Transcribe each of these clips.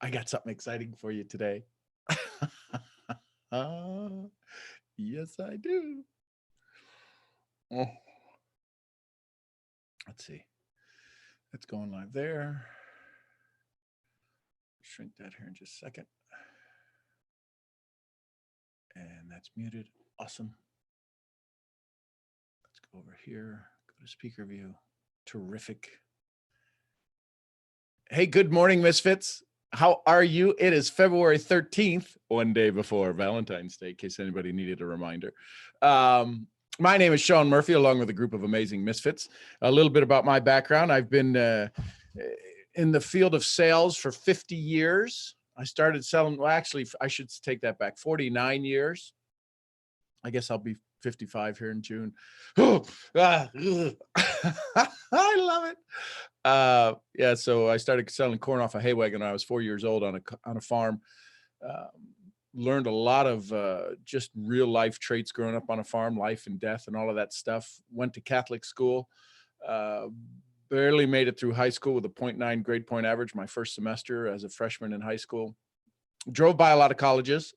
I got something exciting for you today. Yes, I do. Oh, let's see. It's going live there. Shrink that here in just a second. And that's muted. Awesome. Let's go over here. Go to speaker view. Terrific. Hey, good morning, Misfits. How are you? It is February 13th, one day before Valentine's Day, in case anybody needed a reminder. My name is Sean Murphy, along with a group of amazing misfits. A little bit about my background. I've been in the field of sales for 50 years. I started selling, well, actually, I should take that back, 49 years. I guess I'll be 55 here in June. I love it. Yeah, so I started selling corn off a hay wagon when I was 4 years old on a farm. Learned a lot of just real life traits growing up on a farm, life and death and all of that stuff. Went to Catholic school, barely made it through high school with a 0.9 grade point average my first semester as a freshman in high school. Drove by a lot of colleges.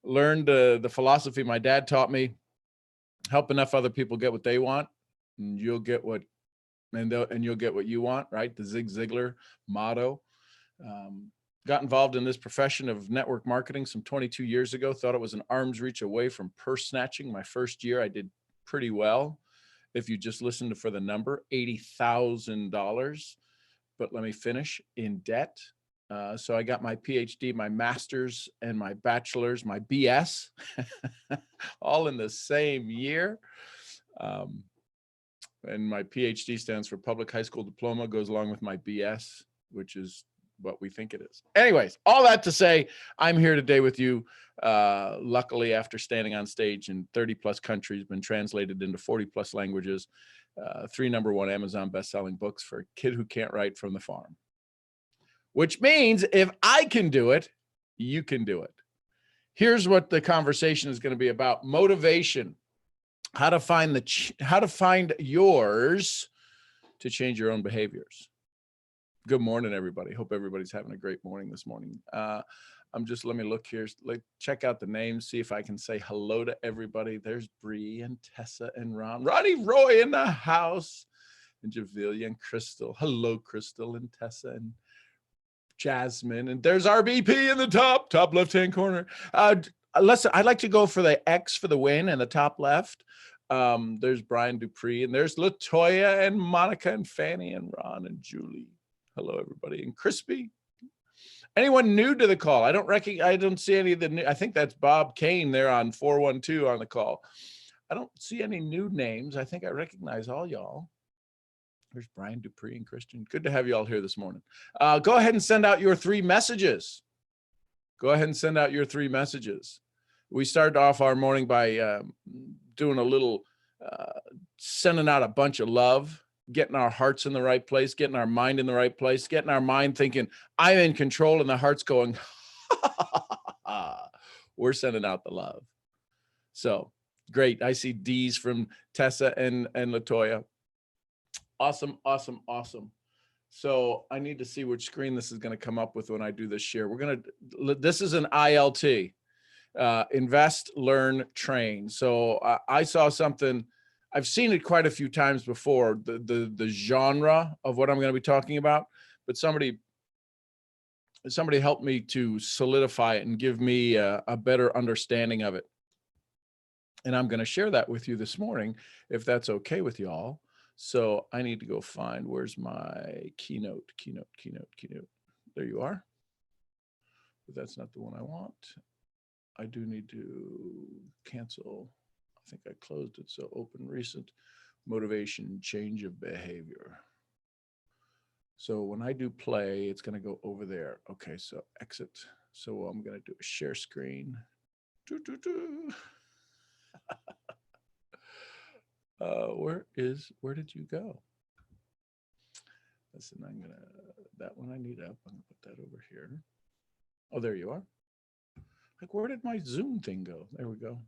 Learned the philosophy my dad taught me: help enough other people get what they want, and you'll get what you'll get what you want, right? The Zig Ziglar motto. Got involved in this profession of network marketing some 22 years ago. Thought it was an arm's reach away from purse snatching. My first year, I did pretty well. If you just listened for the number, $80,000. But let me finish: in debt. So I got my PhD, my master's, and my bachelor's, my BS, all in the same year. And my PhD stands for Public High School Diploma, goes along with my BS, which is what we think it is. Anyways, all that to say, I'm here today with you. Luckily, after standing on stage in 30 plus countries, been translated into 40 plus languages, 3 #1 Amazon best-selling books for a kid who can't write from the farm. Which means if I can do it, you can do it. Here's what the conversation is going to be about: motivation. How to find yours to change your own behaviors. Good morning, everybody. Hope everybody's having a great morning this morning. Let me look here, check out the names, see if I can say hello to everybody. There's Bree and Tessa and Ron, Ronnie Roy in the house, and Javilia and Crystal. Hello, Crystal and Tessa and Jasmine. And there's RBP in the top left-hand corner. Listen, I'd like to go for the X for the win in the top left. There's Brian Dupree, and there's Latoya and Monica and Fanny and Ron and Julie. Hello, everybody. And Crispy. Anyone new to the call? I don't see any of the new. I think that's Bob Kane there on 412 on the call. I don't see any new names. I think I recognize all y'all. There's Brian Dupree and Christian. Good to have you all here this morning. Go ahead and send out your 3 messages. Go ahead and send out your 3 messages. We started off our morning by doing a little sending out a bunch of love, getting our hearts in the right place, getting our mind in the right place, getting our mind thinking, I'm in control, and the heart's going, we're sending out the love. So great. I see D's from Tessa and Latoya. Awesome, awesome, awesome. So I need to see which screen this is going to come up with when I do this share. This is an ILT, invest, learn, train. So I saw something, I've seen it quite a few times before, the genre of what I'm going to be talking about, but somebody helped me to solidify it and give me a better understanding of it. And I'm going to share that with you this morning, if that's okay with y'all. So I need to go find, where's my keynote. There you are. But that's not the one I want. I do need to cancel. I think I closed it. So open recent motivation, change of behavior. So when I do play, it's going to go over there. Okay, so exit. So I'm going to do a share screen. Where did you go? Listen, that one I need up. I'm gonna put that over here. Oh, there you are. Like, where did my Zoom thing go? There we go.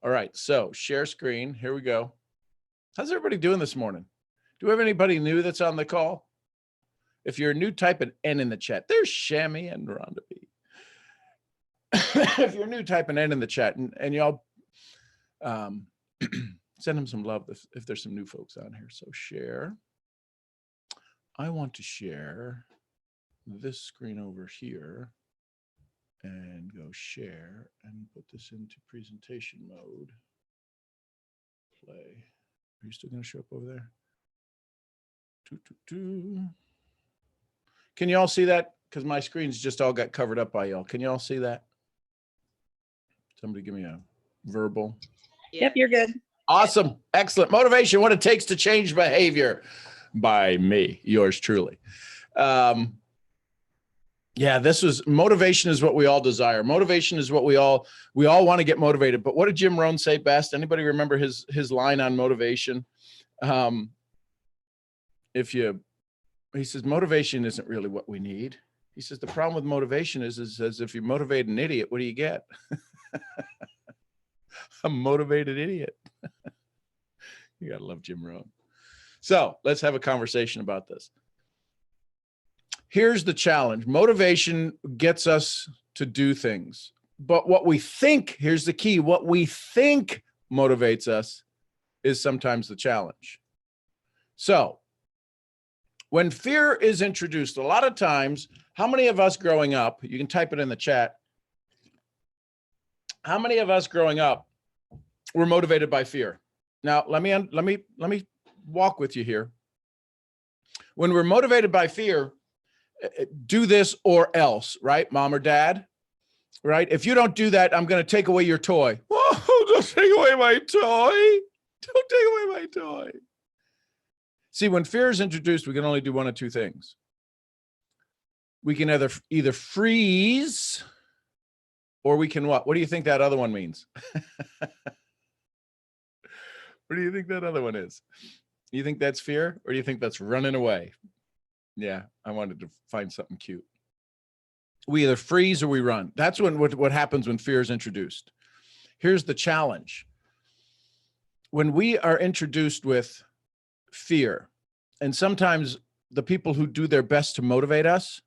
All right, so share screen. Here we go. How's everybody doing this morning? Do we have anybody new that's on the call? If you're new, type an N in the chat. There's Shammy and Rhonda B. If you're new, type an N in the chat, and y'all send them some love if there's some new folks on here. So share. I want to share this screen over here and go share and put this into presentation mode. Play. Are you still going to show up over there? Can you all see that? Because my screens just all got covered up by y'all. Can you all see that? Somebody give me a verbal. Yep, you're good. Awesome. Excellent. Motivation, what it takes to change behavior, by me, yours truly. Yeah, this was motivation is what we all desire. Motivation is what we all want to get motivated. But what did Jim Rohn say best? Anybody remember his line on motivation? He says, motivation isn't really what we need. He says, the problem with motivation is if you motivate an idiot, what do you get? A motivated idiot. You gotta love Jim Rohn. So let's have a conversation about this. Here's the challenge. Motivation gets us to do things, but what we think, here's the key, what we think motivates us is sometimes the challenge. So when fear is introduced, a lot of times, how many of us growing up, you can type it in the chat, how many of us growing up were motivated by fear? Now, let me walk with you here. When we're motivated by fear, do this or else, right? Mom or dad, right? If you don't do that, I'm going to take away your toy. Whoa, don't take away my toy. Don't take away my toy. See, when fear is introduced, we can only do one of two things. We can either freeze or we can what? What do you think that other one means? What do you think that other one is? You think that's fear or do you think that's running away? Yeah, I wanted to find something cute. We either freeze or we run. That's what happens when fear is introduced. Here's the challenge. When we are introduced with fear, and sometimes the people who do their best to motivate us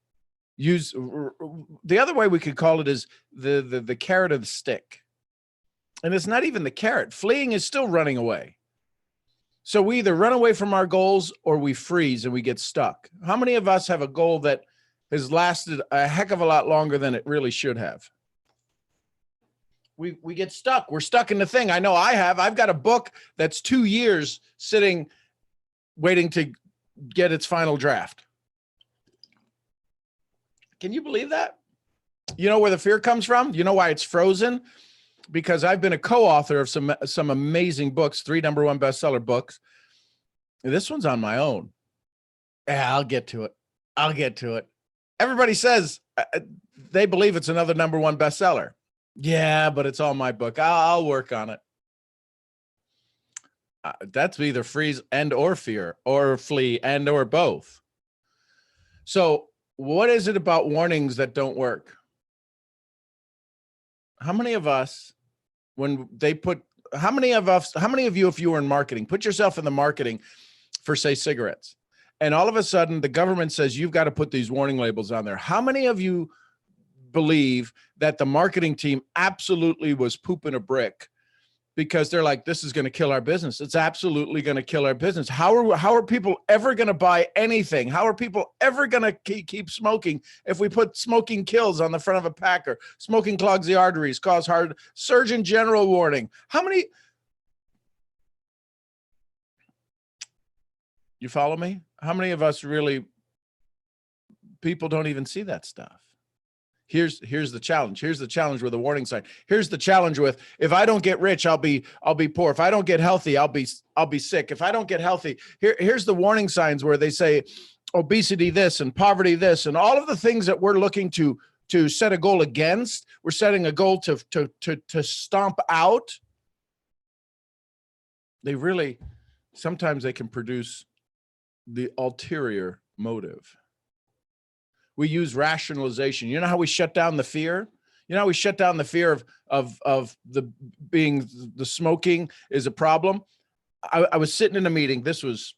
use, the other way we could call it is the carrot or the stick. And it's not even the carrot. Fleeing is still running away. So we either run away from our goals or we freeze and we get stuck. How many of us have a goal that has lasted a heck of a lot longer than it really should have? We get stuck. We're stuck in the thing. I know I have. I've got a book that's 2 years sitting, waiting to get its final draft. Can you believe that? You know where the fear comes from? You know why it's frozen? Because I've been a co-author of some amazing books, 3 #1 bestseller books. This one's on my own. Yeah, I'll get to it. I'll get to it. Everybody says they believe it's another #1 bestseller. Yeah, but it's all my book. I'll work on it. That's either freeze and or fear, or flee and or both. So what is it about warnings that don't work? How many of us, when they put, how many of you, if you were in marketing, put yourself in the marketing for, say, cigarettes, and all of a sudden the government says you've got to put these warning labels on there. How many of you believe that the marketing team absolutely was pooping a brick because they're like, this is going to kill our business? It's absolutely going to kill our business. How are people ever going to buy anything? How are people ever going to keep smoking if we put smoking kills on the front of a packer? Smoking clogs the arteries, cause heart, Surgeon General warning. How many? You follow me? How many of us really, people don't even see that stuff? Here's the challenge. Here's the challenge with a warning sign. Here's the challenge with, if I don't get rich, I'll be poor. If I don't get healthy, I'll be sick. If I don't get healthy, here's the warning signs where they say obesity this and poverty this and all of the things that we're looking to set a goal against. We're setting a goal to stomp out. They really, sometimes they can produce the ulterior motive. We use rationalization. You know how we shut down the fear? You know how we shut down the fear of the smoking is a problem? I was sitting in a meeting. This was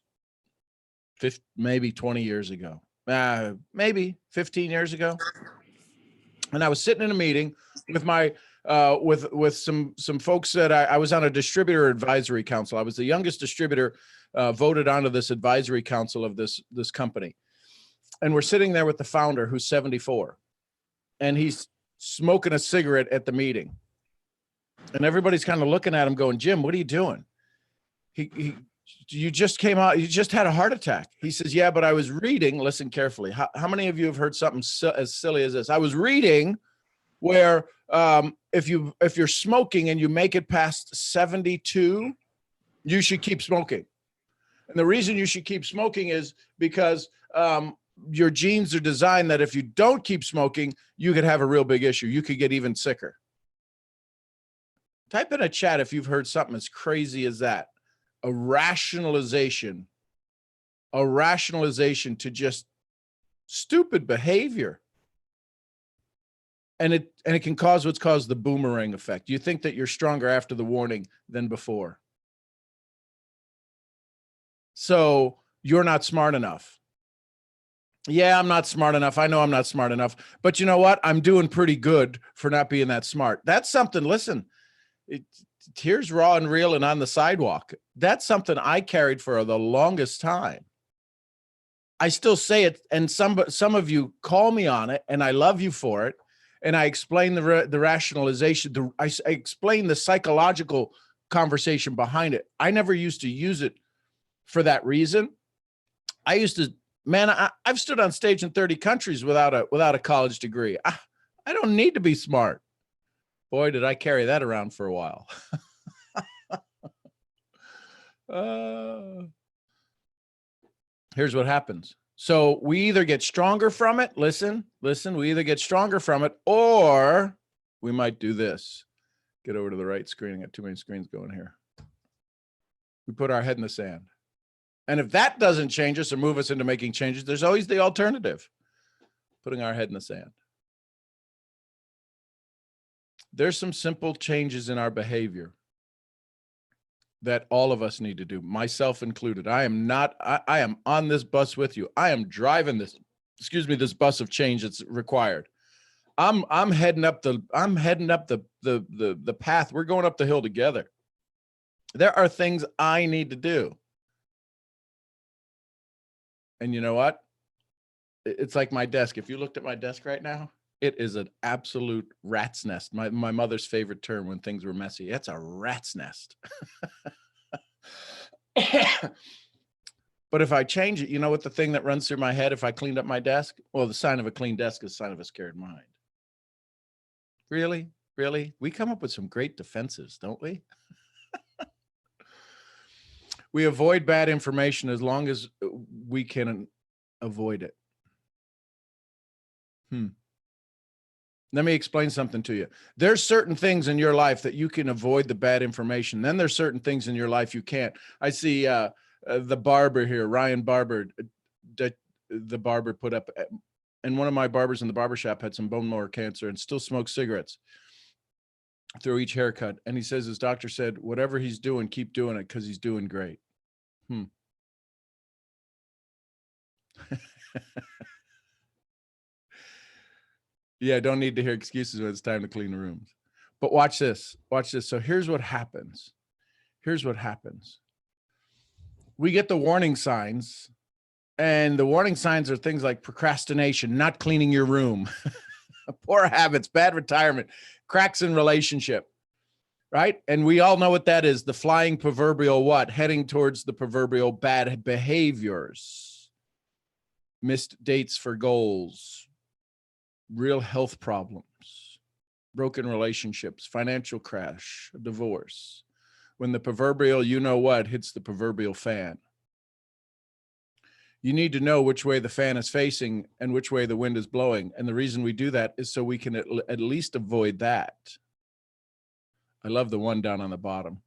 maybe 20 years ago. maybe 15 years ago. And I was sitting in a meeting with my with some folks that I was on a distributor advisory council. I was the youngest distributor voted onto this advisory council of this company. And we're sitting there with the founder, who's 74, and he's smoking a cigarette at the meeting. And everybody's kind of looking at him going, Jim, what are you doing? You just came out, you just had a heart attack. He says, yeah, but I was reading, listen carefully. How many of you have heard something as silly as this? I was reading where if you're smoking and you make it past 72, you should keep smoking. And the reason you should keep smoking is because your genes are designed that if you don't keep smoking, you could have a real big issue. You could get even sicker. Type in a chat if you've heard something as crazy as that. A rationalization to just stupid behavior. And it can cause what's called the boomerang effect. You think that you're stronger after the warning than before. So you're not smart enough. Yeah, I'm not smart enough. I know I'm not smart enough. But you know what? I'm doing pretty good for not being that smart. That's something, listen, here's raw and real and on the sidewalk. That's something I carried for the longest time. I still say it, and some of you call me on it, and I love you for it. And I explain the rationalization. I explain the psychological conversation behind it. I never used to use it for that reason. I used to, man, I've stood on stage in 30 countries without a college degree. I don't need to be smart. Boy, did I carry that around for a while. Here's what happens. So we either get stronger from it. Listen, we either get stronger from it, or we might do this. Get over to the right screen. I got too many screens going here. We put our head in the sand. And if that doesn't change us or move us into making changes, there's always the alternative, putting our head in the sand. There's some simple changes in our behavior that all of us need to do, myself included. I am on this bus with you. I am driving this bus of change that's required. I'm heading up the path. We're going up the hill together. There are things I need to do. And you know what? It's like my desk. If you looked at my desk right now, it is an absolute rat's nest. My mother's favorite term when things were messy. It's a rat's nest. But if I change it, you know what the thing that runs through my head if I cleaned up my desk? Well, the sign of a clean desk is a sign of a scared mind. Really? Really? We come up with some great defenses, don't we? We avoid bad information as long as we can avoid it. Let me explain something to you. There's certain things in your life that you can avoid the bad information. Then there's certain things in your life you can't. I see the barber here, Ryan Barber, the barber put up, and one of my barbers in the barbershop had some bone marrow cancer and still smokes cigarettes through each haircut. And he says his doctor said, whatever he's doing, keep doing it because he's doing great. Yeah, don't need to hear excuses when it's time to clean the rooms. But watch this. Watch this. So here's what happens. We get the warning signs, and the warning signs are things like procrastination, not cleaning your room, poor habits, bad retirement, cracks in relationship, right? And we all know what that is, the flying proverbial what? Heading towards the proverbial bad behaviors, missed dates for goals, real health problems, broken relationships, financial crash, divorce. When the proverbial you know what hits the proverbial fan. You need to know which way the fan is facing and which way the wind is blowing. And the reason we do that is so we can at least avoid that. I love the one down on the bottom.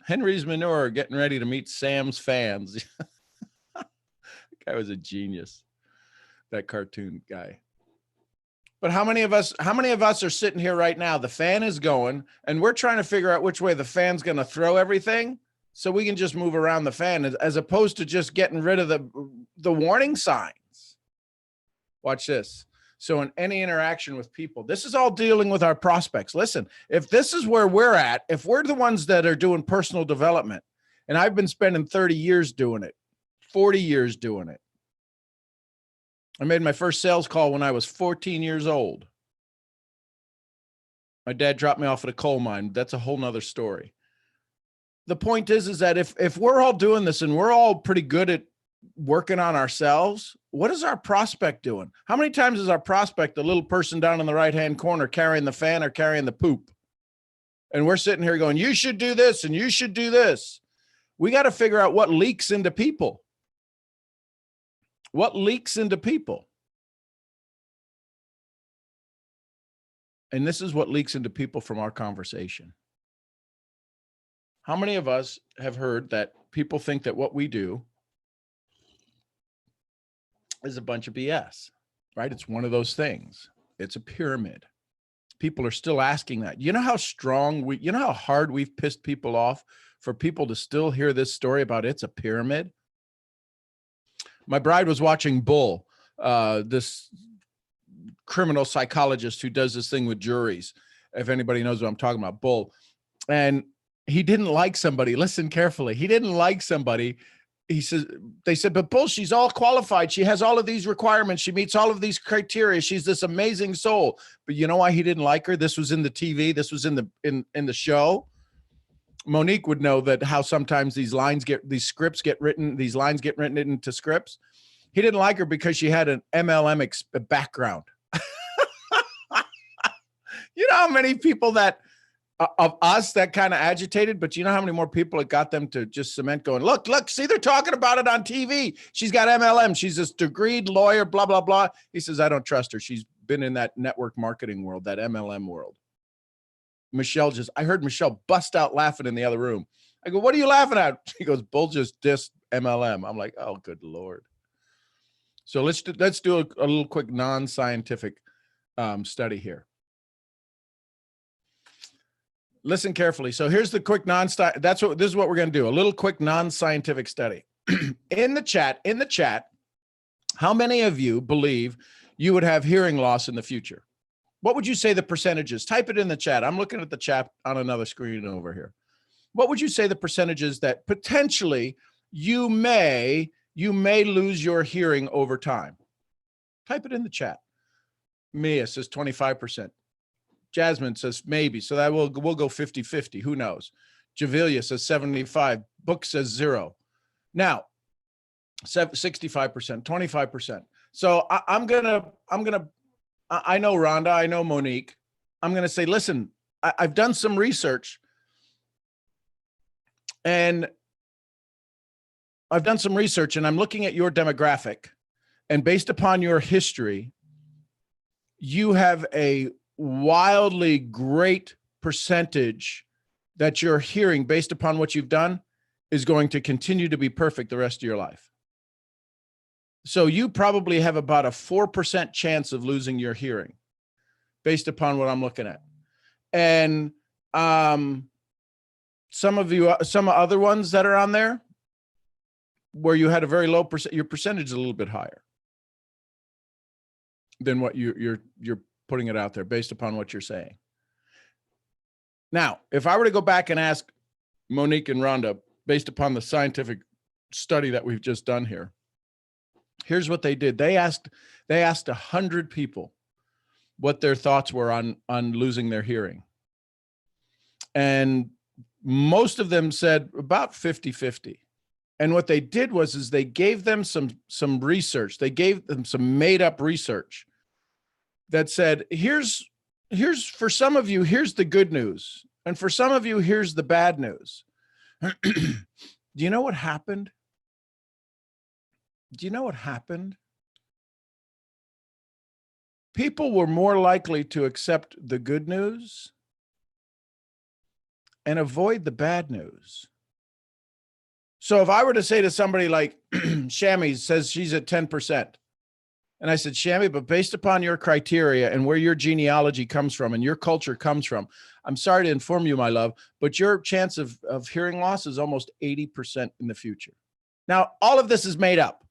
Henry's Manure getting ready to meet Sam's fans. That guy was a genius, that cartoon guy. But how many of us are sitting here right now? The fan is going, and we're trying to figure out which way the fan's going to throw everything, so we can just move around the fan, as opposed to just getting rid of the warning signs. Watch this. So in any interaction with people, this is all dealing with our prospects. Listen, if this is where we're at, if we're the ones that are doing personal development, and I've been spending 30 years doing it, 40 years doing it. I made my first sales call when I was 14 years old. My dad dropped me off at a coal mine. That's a whole nother story. The point is that if we're all doing this and we're all pretty good at working on ourselves, what is our prospect doing? How many times is our prospect the little person down in the right-hand corner carrying the fan or carrying the poop? And we're sitting here going, you should do this and you should do this. We got to figure out what leaks into people. What leaks into people? And this is what leaks into people from our conversation. How many of us have heard that people think that what we do is a bunch of BS, right? It's one of those things. It's a pyramid. People are still asking that. You know how you know how hard we've pissed people off for people to still hear this story about it's a pyramid? My bride was watching Bull, this criminal psychologist who does this thing with juries. If anybody knows what I'm talking about, Bull. And he didn't like somebody. Listen carefully. He didn't like somebody. He says, they said, but Bull, she's all qualified. She has all of these requirements. She meets all of these criteria. She's this amazing soul. But you know why he didn't like her? This was in the TV. This was in the show. Monique would know that how sometimes these lines these lines get written into scripts. He didn't like her because she had an MLM background. You know how many people that of us that kind of agitated, but you know how many more people it got them to just cement going, look, see, they're talking about it on TV. She's got MLM. She's this degreed lawyer, blah, blah, blah. He says, I don't trust her. She's been in that network marketing world, that MLM world. I heard Michelle bust out laughing in the other room. I go, what are you laughing at? She goes, Bull just dissed MLM. I'm like, oh, good Lord. So let's do a little quick non-scientific study here. Listen carefully. So here's the quick this is what we're going to do. A little quick non-scientific study. In the chat, how many of you believe you would have hearing loss in the future? What would you say the percentages? Type it in the chat. I'm looking at the chat on another screen over here. What would you say the percentages that potentially you may lose your hearing over time? Type it in the chat. Mia says 25%. Jasmine says maybe. So that we'll go 50-50. Who knows? Javilia says 75. Book says 0. Now, 65%, 25%. So I'm gonna. I know Rhonda. I know Monique. I'm gonna say, listen. I've done some research, and I'm looking at your demographic, and based upon your history, you have a wildly great percentage that your hearing, based upon what you've done, is going to continue to be perfect the rest of your life. So you probably have about a 4% chance of losing your hearing based upon what I'm looking at. And some other ones that are on there where you had a very low percent, your percentage is a little bit higher than what you're putting it out there based upon what you're saying. Now, if I were to go back and ask Monique and Rhonda, based upon the scientific study that we've just done here, here's what they did. They asked 100 people what their thoughts were on losing their hearing. And most of them said about 50-50. And what they did was they gave them some research. They gave them some made up research that said, here's for some of you, here's the good news. And for some of you, here's the bad news. Do you know what happened? Do you know what happened? People were more likely to accept the good news and avoid the bad news. So if I were to say to somebody like Shammy says she's at 10%, and I said, Shammy, but based upon your criteria and where your genealogy comes from and your culture comes from, I'm sorry to inform you, my love, but your chance of hearing loss is almost 80% in the future. Now, all of this is made up.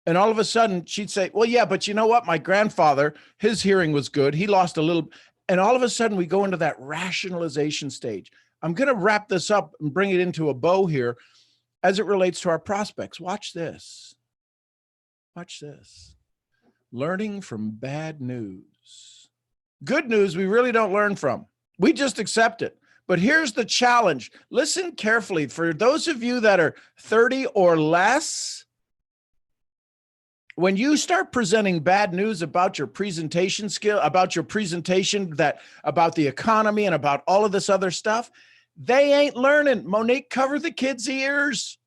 And all of a sudden she'd say, well, yeah, but you know what? My grandfather, his hearing was good. He lost a little. And all of a sudden we go into that rationalization stage. I'm going to wrap this up and bring it into a bow here as it relates to our prospects. Watch this. Watch this. Learning from bad news. Good news, we really don't learn from. We just accept it. But here's the challenge. Listen carefully. For those of you that are 30 or less, when you start presenting bad news about your presentation skill, about your presentation, about the economy and about all of this other stuff, they ain't learning. Monique, cover the kids' ears.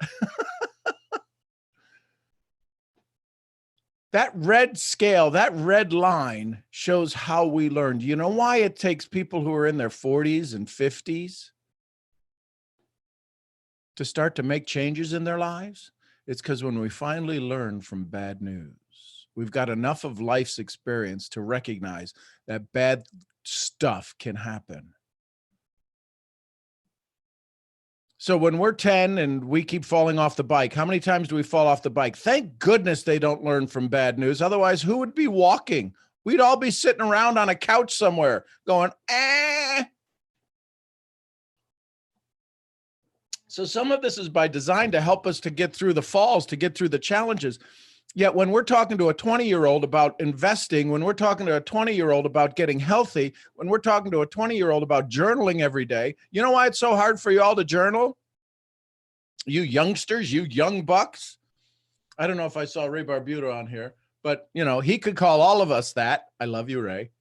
That red scale, that red line shows how we learn. Do you know why it takes people who are in their 40s and 50s to start to make changes in their lives? It's because when we finally learn from bad news, we've got enough of life's experience to recognize that bad stuff can happen. So when we're 10 and we keep falling off the bike, how many times do we fall off the bike? Thank goodness they don't learn from bad news. Otherwise, who would be walking? We'd all be sitting around on a couch somewhere going, eh. So some of this is by design to help us to get through the falls, to get through the challenges. Yet when we're talking to a 20-year-old about investing, when we're talking to a 20-year-old about getting healthy, when we're talking to a 20-year-old about journaling every day, you know why it's so hard for you all to journal? You youngsters, you young bucks. I don't know if I saw Ray Barbuto on here, but he could call all of us that. I love you, Ray.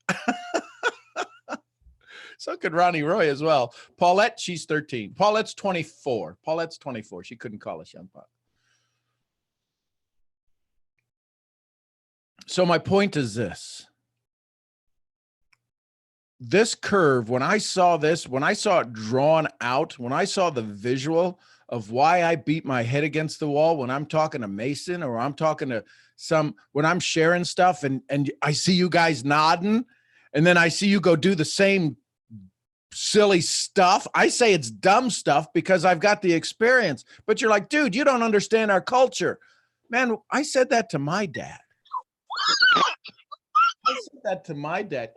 So could Ronnie Roy as well. Paulette, she's 13. Paulette's 24. Paulette's 24. She couldn't call us young bucks. So my point is this. This curve, when I saw it drawn out, when I saw the visual of why I beat my head against the wall when I'm talking to Mason or I'm talking to when I'm sharing stuff and I see you guys nodding and then I see you go do the same silly stuff. I say it's dumb stuff because I've got the experience, but you're like, dude, you don't understand our culture. Man, I said that to my dad. I said that to my dad.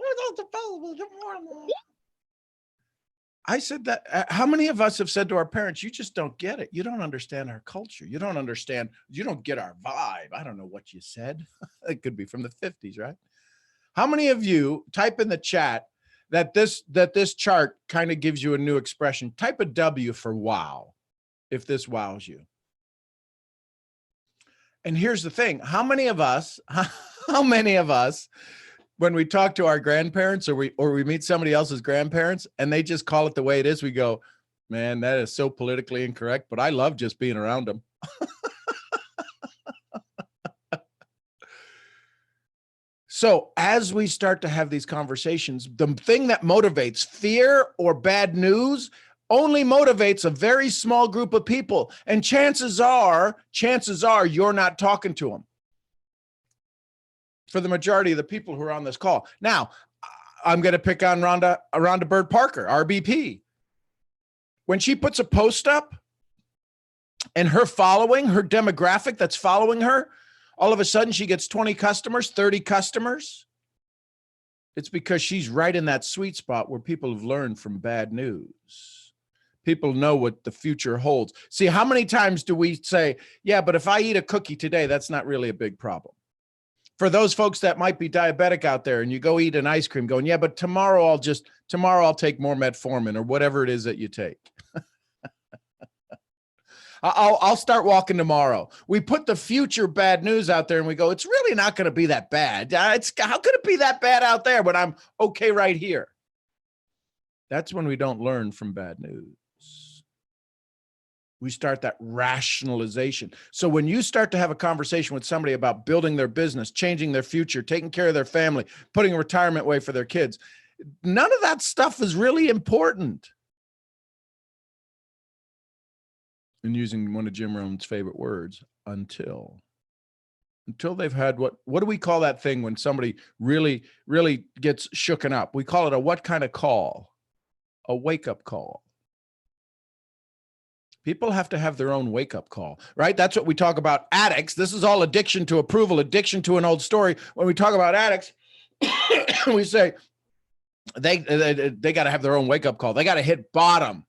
I said that. How many of us have said to our parents, you just don't get it. You don't understand our culture. You don't understand. You don't get our vibe. I don't know what you said. It could be from the 50s, right? How many of you type in the chat that this chart kind of gives you a new expression? Type a W for wow, if this wows you. And here's the thing. How many of us, when we talk to our grandparents or we meet somebody else's grandparents and they just call it the way it is, we go, man, that is so politically incorrect, but I love just being around them. So as we start to have these conversations, the thing that motivates fear or bad news only motivates a very small group of people. And chances are you're not talking to them. For the majority of the people who are on this call. Now, I'm going to pick on Rhonda Bird Parker, RBP. When she puts a post up and her demographic that's following her, all of a sudden she gets 20 customers, 30 customers. It's because she's right in that sweet spot where people have learned from bad news. People know what the future holds. See, how many times do we say, yeah, but if I eat a cookie today, that's not really a big problem. For those folks that might be diabetic out there and you go eat an ice cream going, yeah, but tomorrow I'll take more metformin or whatever it is that you take. I'll start walking tomorrow. We put the future bad news out there and we go, it's really not going to be that bad. How could it be that bad out there when I'm okay right here? That's when we don't learn from bad news. We start that rationalization. So when you start to have a conversation with somebody about building their business, changing their future, taking care of their family, putting a retirement away for their kids, none of that stuff is really important. And using one of Jim Rohn's favorite words, until they've had what do we call that thing when somebody really, really gets shooken up? We call it a what kind of call? A wake-up call. People have to have their own wake-up call, right? That's what we talk about addicts. This is all addiction to approval, addiction to an old story. When we talk about addicts, we say they got to have their own wake-up call. They got to hit bottom.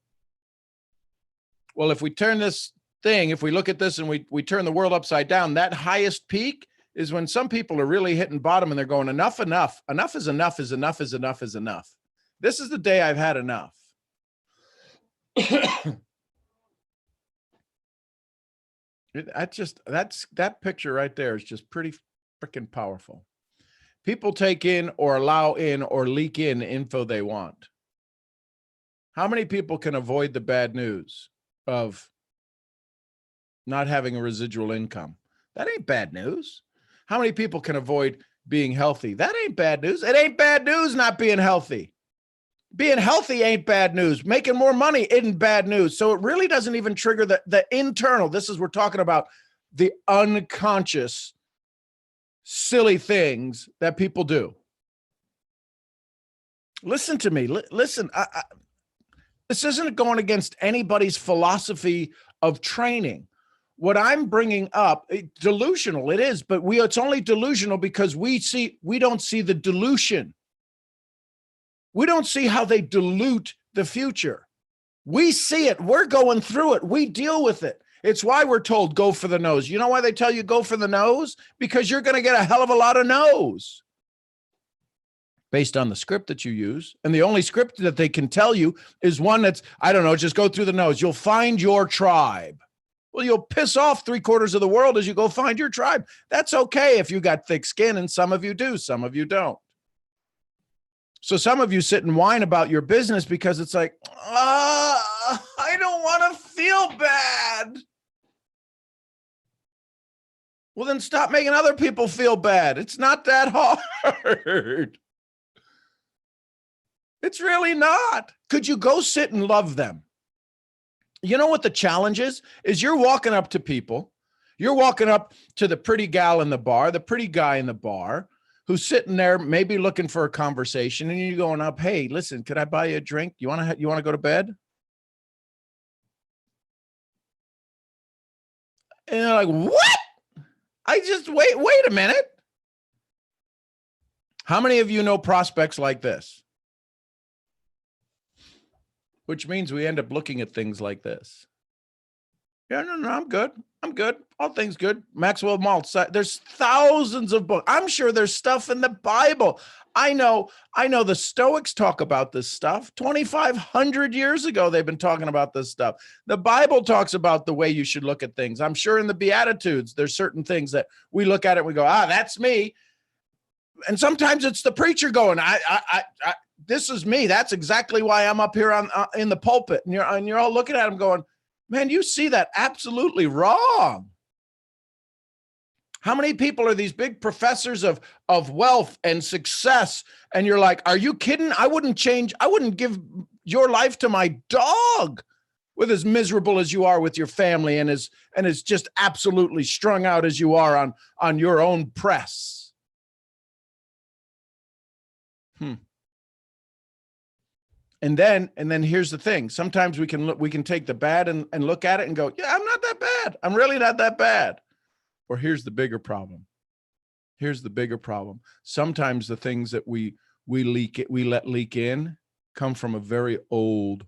Well, if we turn this thing, if we look at this and we turn the world upside down, that highest peak is when some people are really hitting bottom and they're going, enough, enough. Enough is enough is enough is enough is enough. This is the day I've had enough. That picture right there is just pretty freaking powerful. People take in or allow in or leak in info they want. How many people can avoid the bad news of not having a residual income? That ain't bad news. How many people can avoid being healthy? That ain't bad news. It ain't bad news not being healthy. Being healthy ain't bad news. Making more money isn't bad news. So it really doesn't even trigger the internal. We're talking about the unconscious, silly things that people do. Listen to me. Listen, this isn't going against anybody's philosophy of training. What I'm bringing up, delusional, it is, but it's only delusional because we don't see the dilution. We don't see how they dilute the future. We see it. We're going through it. We deal with it. It's why we're told go for the nose. You know why they tell you go for the nose? Because you're going to get a hell of a lot of no's based on the script that you use. And the only script that they can tell you is one that's, I don't know, just go through the nose. You'll find your tribe. Well, you'll piss off 3/4 of the world as you go find your tribe. That's okay if you got thick skin, and some of you do, some of you don't. So some of you sit and whine about your business because it's like, I don't want to feel bad. Well, then stop making other people feel bad. It's not that hard. It's really not. Could you go sit and love them? You know what the challenge is you're walking up to people. You're walking up to the pretty gal in the bar, the pretty guy in the bar, who's sitting there maybe looking for a conversation, and you're going up, hey, listen, could I buy you a drink? You want to go to bed? And they're like, what? Wait a minute. How many of you know prospects like this? Which means we end up looking at things like this. Yeah, no, I'm good. All things good. Maxwell Maltz. There's thousands of books. I'm sure there's stuff in the Bible. I know the Stoics talk about this stuff. 2,500 years ago, they've been talking about this stuff. The Bible talks about the way you should look at things. I'm sure in the Beatitudes, there's certain things that we look at it and we go, that's me. And sometimes it's the preacher going, this is me. That's exactly why I'm up here in the pulpit. And you're all looking at him going, man, you see that absolutely wrong. How many people are these big professors of wealth and success? And you're like, are you kidding? I wouldn't give your life to my dog with as miserable as you are with your family and as just absolutely strung out as you are on your own press. And then here's the thing. Sometimes we can take the bad and look at it and go, yeah, I'm not that bad. I'm really not that bad. Or here's the bigger problem. Sometimes the things that we let leak in come from a very old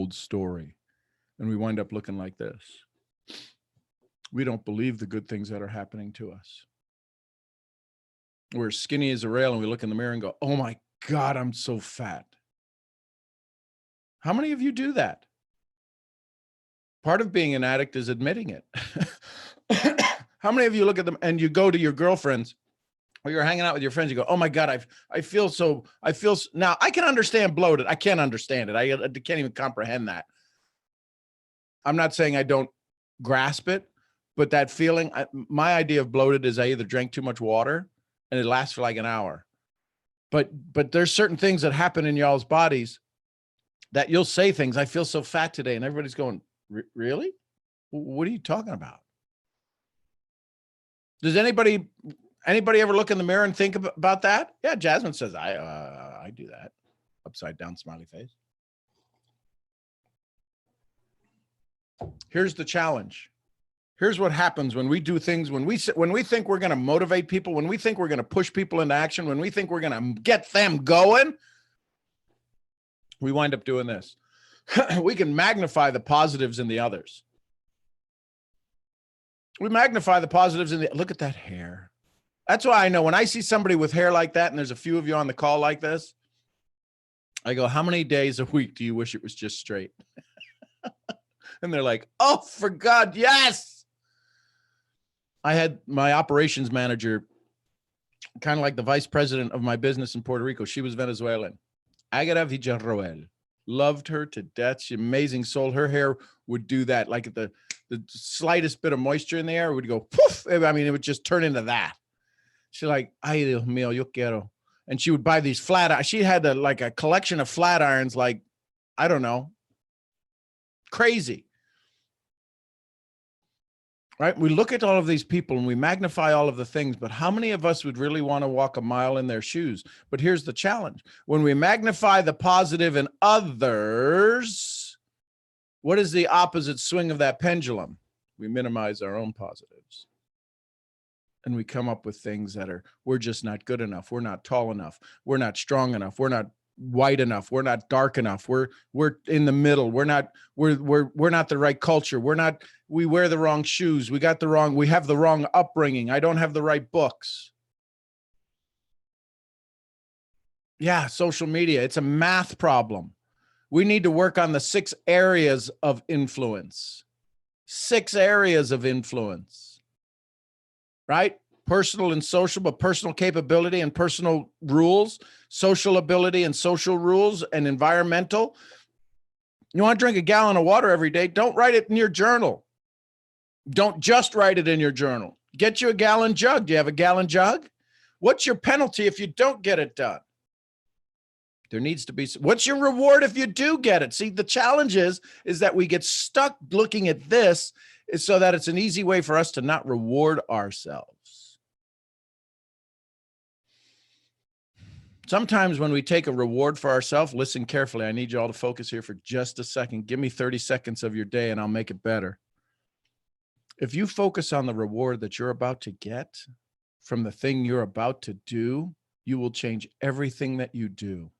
story. And we wind up looking like this. We don't believe the good things that are happening to us. We're skinny as a rail and we look in the mirror and go, oh my God, I'm so fat. How many of you do that? Part of being an addict is admitting it. How many of you look at them and you go to your girlfriends or you're hanging out with your friends, you go, oh my God, now I can understand bloated. I can't understand it. I can't even comprehend that. I'm not saying I don't grasp it, but that feeling, my idea of bloated is I either drank too much water and it lasts for like an hour. But there's certain things that happen in y'all's bodies that you'll say things, I feel so fat today. And everybody's going, really? What are you talking about? Does anybody ever look in the mirror and think about that? Yeah, Jasmine says, I do that. Upside down smiley face. Here's the challenge. Here's what happens when we do things, when we think we're going to motivate people, when we think we're going to push people into action, when we think we're going to get them going, we wind up doing this. We can magnify the positives in the others. We magnify the positives in the, look at that hair. That's why I know when I see somebody with hair like that, and there's a few of you on the call like this, I go, how many days a week do you wish it was just straight? And they're like, oh, for God, yes. I had my operations manager, kind of like the vice president of my business in Puerto Rico. She was Venezuelan. Agata Villarroel. Loved her to death. She's an amazing soul. Her hair would do that. Like at the slightest bit of moisture in the air, it would go poof. I mean, it would just turn into that. She's like, ay, Dios mío, yo quiero. And she would buy these flat. She had like a collection of flat irons, like, I don't know, crazy. Right? We look at all of these people and we magnify all of the things, but how many of us would really want to walk a mile in their shoes? But here's the challenge. When we magnify the positive in others, what is the opposite swing of that pendulum? We minimize our own positives. And we come up with things that are, we're just not good enough. We're not tall enough. We're not strong enough. We're not white enough. We're not dark enough. We're in the middle. We're not the right culture. We wear the wrong shoes. We have the wrong upbringing. I don't have the right books. Yeah. Social media. It's a math problem. We need to work on the 6 areas of influence. 6 areas of influence, right? Personal and social, but personal capability and personal rules, social ability and social rules, and environmental. You want to drink a gallon of water every day? Don't write it in your journal. Don't just write it in your journal. Get you a gallon jug. Do you have a gallon jug? What's your penalty if you don't get it done? There needs to be, what's your reward if you do get it? See, the challenge is that we get stuck looking at this so that it's an easy way for us to not reward ourselves. Sometimes when we take a reward for ourselves, listen carefully. I need you all to focus here for just a second. Give me 30 seconds of your day and I'll make it better. If you focus on the reward that you're about to get from the thing you're about to do, you will change everything that you do.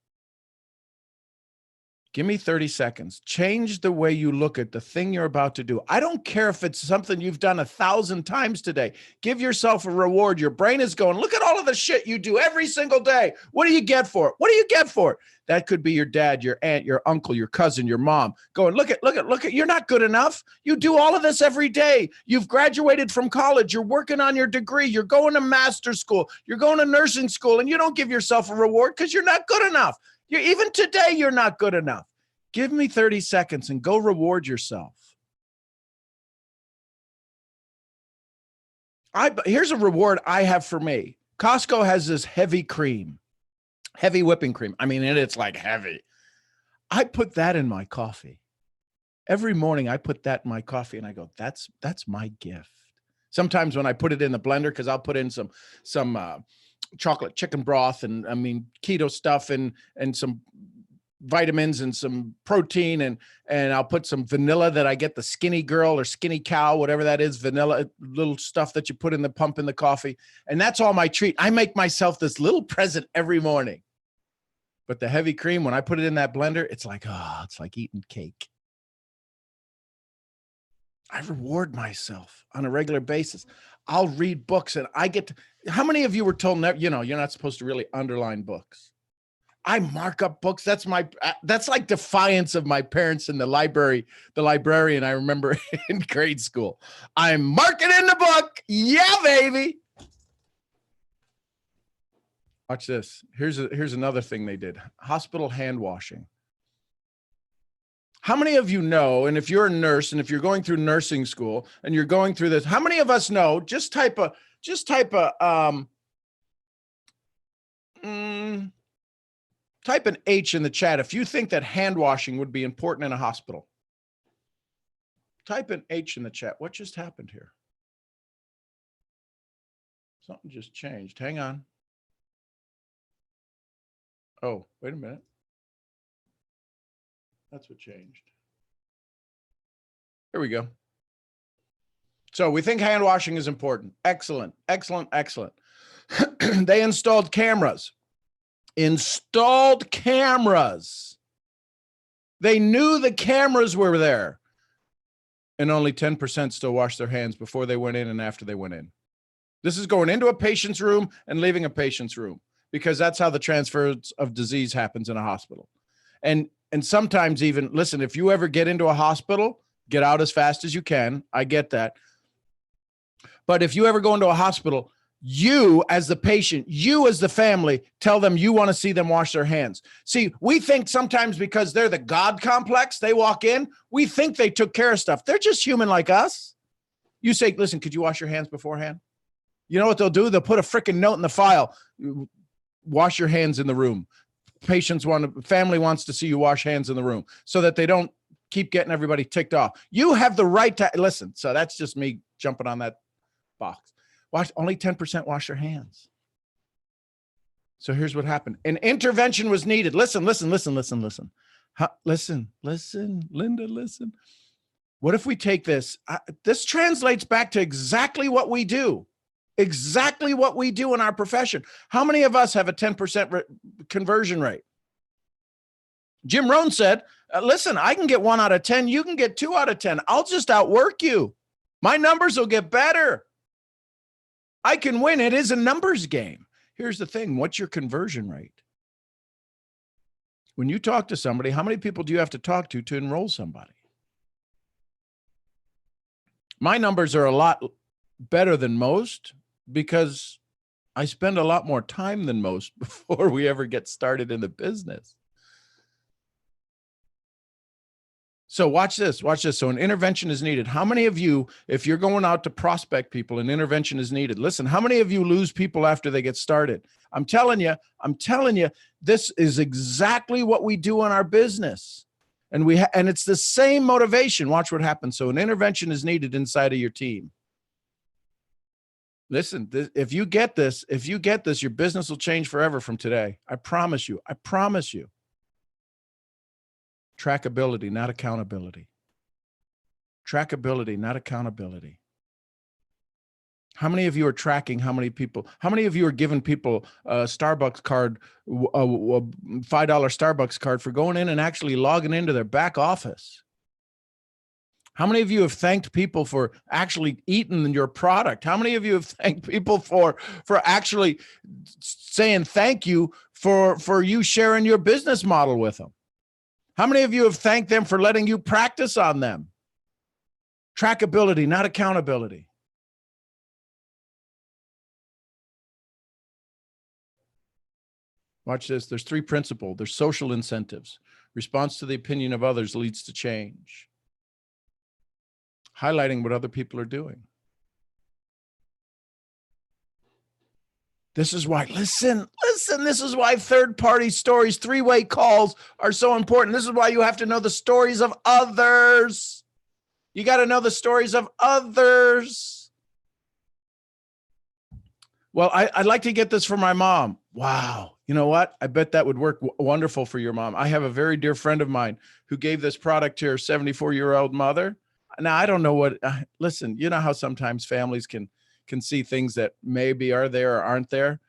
Give me 30 seconds. Change the way you look at the thing you're about to do. I don't care if it's something you've done 1,000 times today. Give yourself a reward. Your brain is going, look at all of the shit you do every single day. What do you get for it? What do you get for it? That could be your dad, your aunt, your uncle, your cousin, your mom going, look at, you're not good enough. You do all of this every day. You've graduated from college. You're working on your degree. You're going to master's school. You're going to nursing school, and you don't give yourself a reward because you're not good enough. Even today, you're not good enough. Give me 30 seconds and go reward yourself. Here's a reward I have for me. Costco has this heavy whipping cream. I mean, it's like heavy. I put that in my coffee. Every morning I put that in my coffee and I go, that's my gift. Sometimes when I put it in the blender, because I'll put in some chocolate chicken broth and keto stuff and some vitamins and some protein and I'll put some vanilla that I get the skinny girl or skinny cow, whatever that is, vanilla, little stuff that you put in the pump in the coffee. And that's all my treat. I make myself this little present every morning. But the heavy cream, when I put it in that blender, it's like eating cake. I reward myself on a regular basis. I'll read books and I get to, how many of you were told, you're not supposed to really underline books? I mark up books. That's like defiance of my parents in the librarian. I remember in grade school, I'm marking in the book. Yeah, baby. Watch this. Here's another thing they did. Hospital hand washing. How many of you know, and if you're a nurse and if you're going through nursing school and you're going through this, how many of us know, just type an H in the chat if you think that hand washing would be important in a hospital. Type an H in the chat. What just happened here? Something just changed. Hang on. Oh, wait a minute. That's what changed. Here we go. So we think hand washing is important. Excellent, excellent, excellent. They installed cameras. Installed cameras. They knew the cameras were there. And only 10% still washed their hands before they went in and after they went in. This is going into a patient's room and leaving a patient's room, because that's how the transfer of disease happens in a hospital. And sometimes even, listen, if you ever get into a hospital, get out as fast as you can. I get that. But if you ever go into a hospital, you as the patient, you as the family, tell them you want to see them wash their hands. See, we think sometimes because they're the God complex, they walk in, we think they took care of stuff. They're just human like us. You say, listen, could you wash your hands beforehand? You know what they'll do? They'll put a freaking note in the file. Wash your hands in the room. Family wants to see you wash hands in the room so that they don't keep getting everybody ticked off. You have the right to listen. So that's just me jumping on that box. Only 10% wash their hands. So here's what happened. An intervention was needed. Listen. Listen, Linda, listen. What if we take this? This translates back to exactly what we do. Exactly what we do in our profession. How many of us have a 10% conversion rate? Jim Rohn said, listen, I can get 1 out of 10. You can get 2 out of 10. I'll just outwork you. My numbers will get better. I can win. It is a numbers game. Here's the thing. What's your conversion rate? When you talk to somebody, how many people do you have to talk to enroll somebody? My numbers are a lot better than most because I spend a lot more time than most before we ever get started in the business. So watch this. So an intervention is needed. How many of you, if you're going out to prospect people, an intervention is needed? Listen, how many of you lose people after they get started? I'm telling you, this is exactly what we do in our business. And and it's the same motivation. Watch what happens. So an intervention is needed inside of your team. Listen, if you get this, your business will change forever from today. I promise you. Trackability, not accountability. Trackability, not accountability. How many of you are tracking how many of you are giving people a Starbucks card, a $5 Starbucks card for going in and actually logging into their back office? How many of you have thanked people for actually eating your product? How many of you have thanked people for actually saying thank you for you sharing your business model with them? How many of you have thanked them for letting you practice on them? Trackability, not accountability. Watch this. There's 3 principles. There's social incentives. Response to the opinion of others leads to change. Highlighting what other people are doing. This is why, listen, this is why third-party stories, 3-way calls are so important. This is why you have to know the stories of others. You got to know the stories of others. Well, I'd like to get this for my mom. Wow. You know what? I bet that would work wonderful for your mom. I have a very dear friend of mine who gave this product to her 74-year-old mother. Now, I don't know what, listen, you know how sometimes families can see things that maybe are there or aren't there,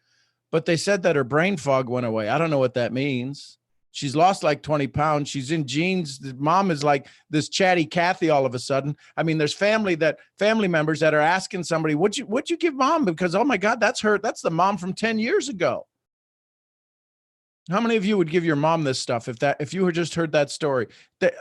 but they said that her brain fog went away. I don't know what that means. She's lost like 20 pounds. She's in jeans. The mom is like this chatty Kathy all of a sudden. I mean, there's family members that are asking somebody, what'd you give mom? Because, oh my God, that's her. That's the mom from 10 years ago. How many of you would give your mom this stuff if you had just heard that story?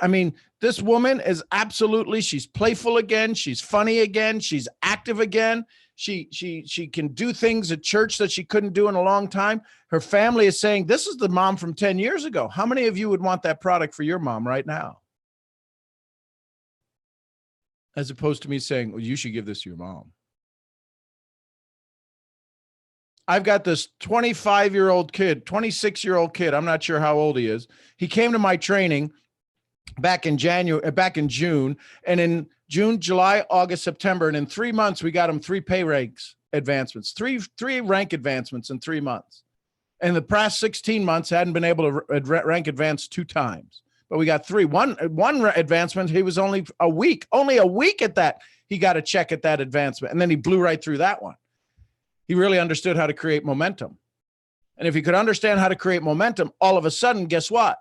I mean, this woman is absolutely, she's playful again. She's funny again. She's active again. She can do things at church that she couldn't do in a long time. Her family is saying, this is the mom from 10 years ago. How many of you would want that product for your mom right now? As opposed to me saying, well, you should give this to your mom. I've got this 25-year-old kid, 26-year-old kid. I'm not sure how old he is. He came to my training back in June, and in June, July, August, September, and in 3 months, we got him 3 pay ranks advancements, three rank advancements in 3 months. And the past 16 months hadn't been able to rank advance 2 times but we got three. One advancement, he was only a week at that. He got a check at that advancement, and then he blew right through that one. He really understood how to create momentum. And if he could understand how to create momentum, all of a sudden, guess what?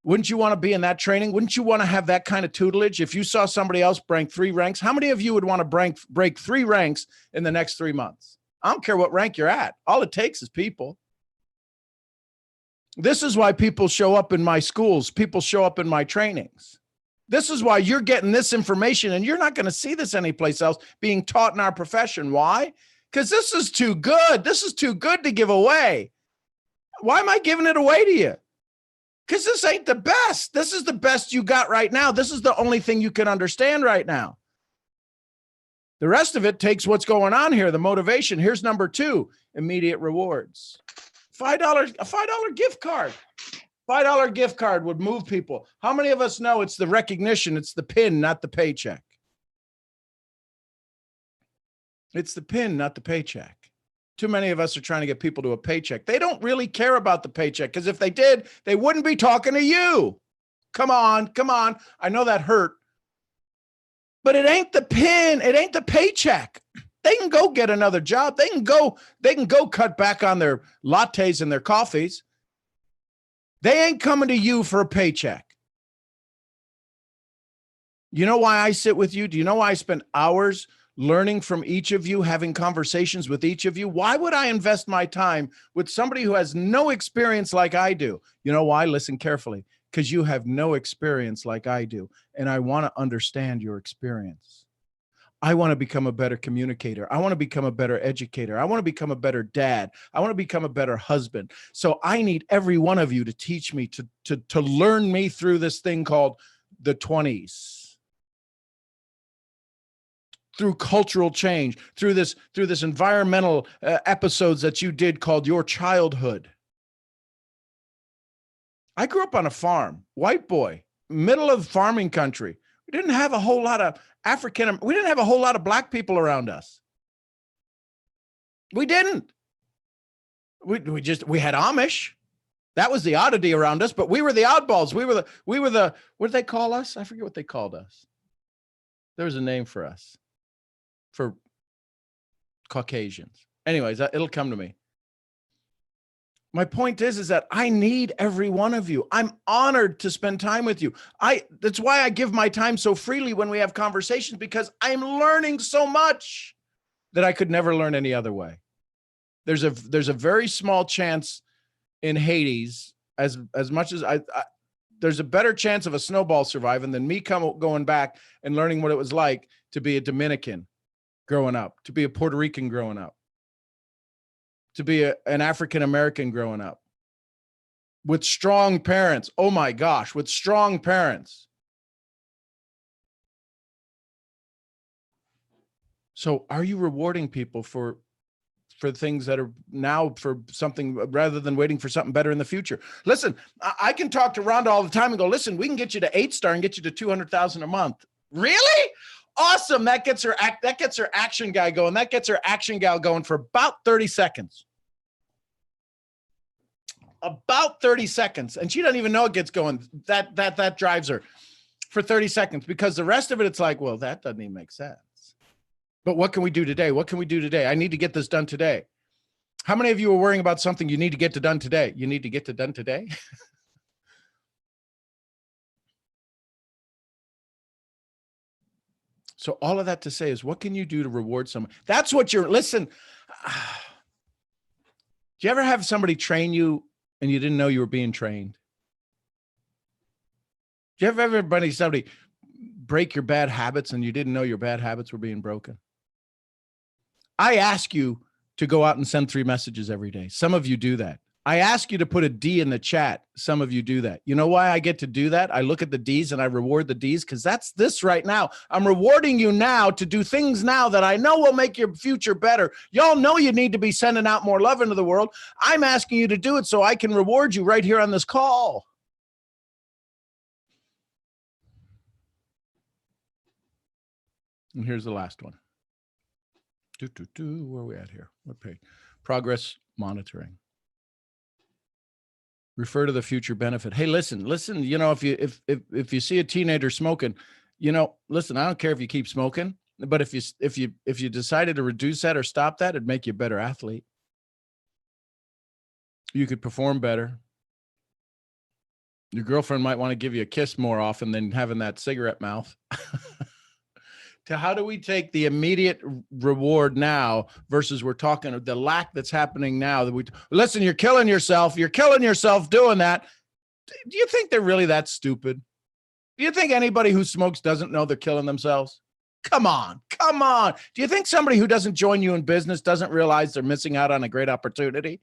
Wouldn't you want to be in that training? Wouldn't you want to have that kind of tutelage? If you saw somebody else break 3 ranks, how many of you would want to break 3 ranks in the next 3 months? I don't care what rank you're at. All it takes is people. This is why people show up in my schools. People show up in my trainings. This is why you're getting this information, and you're not going to see this anyplace else being taught in our profession. Why? Because this is too good. This is too good to give away. Why am I giving it away to you? Because this ain't the best. This is the best you got right now. This is the only thing you can understand right now. The rest of it takes what's going on here, the motivation. Here's number 2, immediate rewards. A $5 gift card. $5 gift card would move people. How many of us know it's the recognition, it's the pin, not the paycheck? It's the pin, not the paycheck. Too many of us are trying to get people to a paycheck. They don't really care about the paycheck, because if they did, they wouldn't be talking to you. Come on, come on. I know that hurt. But it ain't the pin. It ain't the paycheck. They can go get another job. They can go cut back on their lattes and their coffees. They ain't coming to you for a paycheck. You know why I sit with you? Do you know why I spend hours learning from each of you, having conversations with each of you? Why would I invest my time with somebody who has no experience like I do? You know why? Listen carefully. Because you have no experience like I do. And I want to understand your experience. I want to become a better communicator. I want to become a better educator. I want to become a better dad. I want to become a better husband. So I need every one of you to teach me, to learn me through this thing called the 20s. Through cultural change, through this environmental episodes that you did called Your Childhood. I grew up on a farm, white boy, middle of farming country. We didn't have a whole lot of we didn't have a whole lot of black people around us. We didn't. We had Amish. That was the oddity around us, but we were the oddballs. We were the, what did they call us? I forget what they called us. There was a name for us, for Caucasians. Anyways, it'll come to me. My point is that I need every one of you. I'm honored to spend time with you. That's why I give my time so freely when we have conversations, because I'm learning so much that I could never learn any other way. There's a very small chance in Hades, as much as there's a better chance of a snowball surviving than me going back and learning what it was like to be a Dominican growing up, to be a Puerto Rican growing up, to be an African-American growing up with strong parents. Oh my gosh, with strong parents. So are you rewarding people for things that are now, for something, rather than waiting for something better in the future? Listen, I can talk to Rhonda all the time and go, listen, we can get you to 8-star and get you to 200,000 a month. Really? Awesome. That gets her action guy going. That gets her action gal going for about 30 seconds. About 30 seconds. And she doesn't even know it gets going. That drives her for 30 seconds, because the rest of it, it's like, well, that doesn't even make sense. But what can we do today? What can we do today? I need to get this done today. How many of you are worrying about something you need to get done today? You need to get done today? So all of that to say is, what can you do to reward someone? That's what listen. Do you ever have somebody train you and you didn't know you were being trained? Do you ever have somebody break your bad habits and you didn't know your bad habits were being broken? I ask you to go out and send 3 messages every day. Some of you do that. I ask you to put a D in the chat. Some of you do that. You know why I get to do that? I look at the Ds and I reward the Ds, because that's this right now. I'm rewarding you now to do things now that I know will make your future better. Y'all know you need to be sending out more love into the world. I'm asking you to do it so I can reward you right here on this call. And here's the last one. Where are we at here? What page? Progress monitoring. Refer to the future benefit. Hey, listen, you know, if you see a teenager smoking, you know, listen, I don't care if you keep smoking, but if you decided to reduce that or stop that, it'd make you a better athlete. You could perform better. Your girlfriend might want to give you a kiss more often than having that cigarette mouth. To how do we take the immediate reward now versus we're talking the lack that's happening now that we listen, you're killing yourself doing that. Do you think they're really that stupid? Do you think anybody who smokes doesn't know they're killing themselves? Come on. Do you think somebody who doesn't join you in business doesn't realize they're missing out on a great opportunity?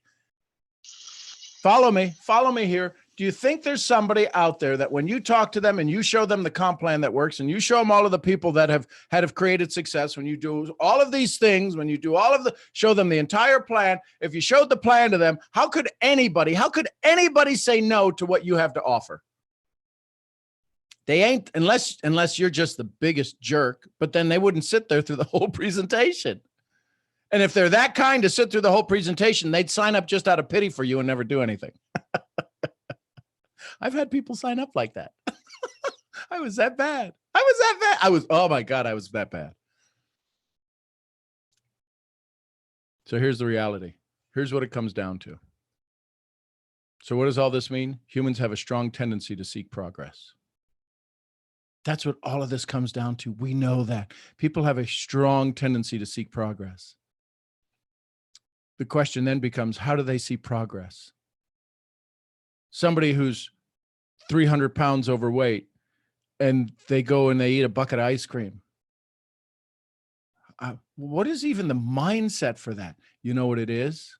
Follow me here. Do you think there's somebody out there that when you talk to them and you show them the comp plan that works and you show them all of the people that have created success, when you do all of these things, when you do show them the entire plan, if you showed the plan to them, how could anybody say no to what you have to offer? They ain't, unless you're just the biggest jerk, but then they wouldn't sit there through the whole presentation. And if they're that kind to sit through the whole presentation, they'd sign up just out of pity for you and never do anything. I've had people sign up like that. I was that bad. Oh my God, I was that bad. So here's the reality. Here's what it comes down to. So what does all this mean? Humans have a strong tendency to seek progress. That's what all of this comes down to. We know that. People have a strong tendency to seek progress. The question then becomes, how do they see progress? Somebody who's 300 pounds overweight and they go and they eat a bucket of ice cream. What is even the mindset for that? You know what it is?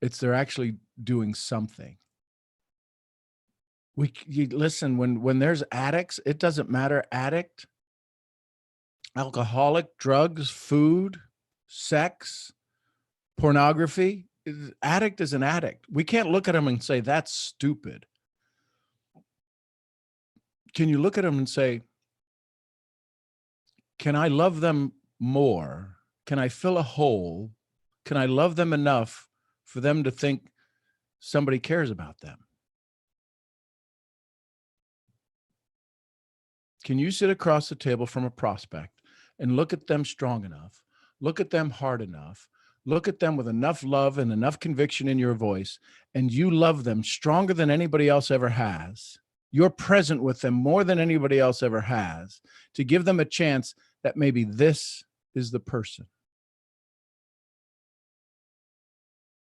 It's they're actually doing something. Listen, when there's addicts, it doesn't matter. Addict, alcoholic, drugs, food, sex, pornography. Addict is an addict. We can't look at them and say, that's stupid. Can you look at them and say, can I love them more? Can I fill a hole? Can I love them enough for them to think somebody cares about them? Can you sit across the table from a prospect and look at them strong enough, look at them hard enough, look at them with enough love and enough conviction in your voice, and you love them stronger than anybody else ever has? You're present with them more than anybody else ever has, to give them a chance that maybe this is the person.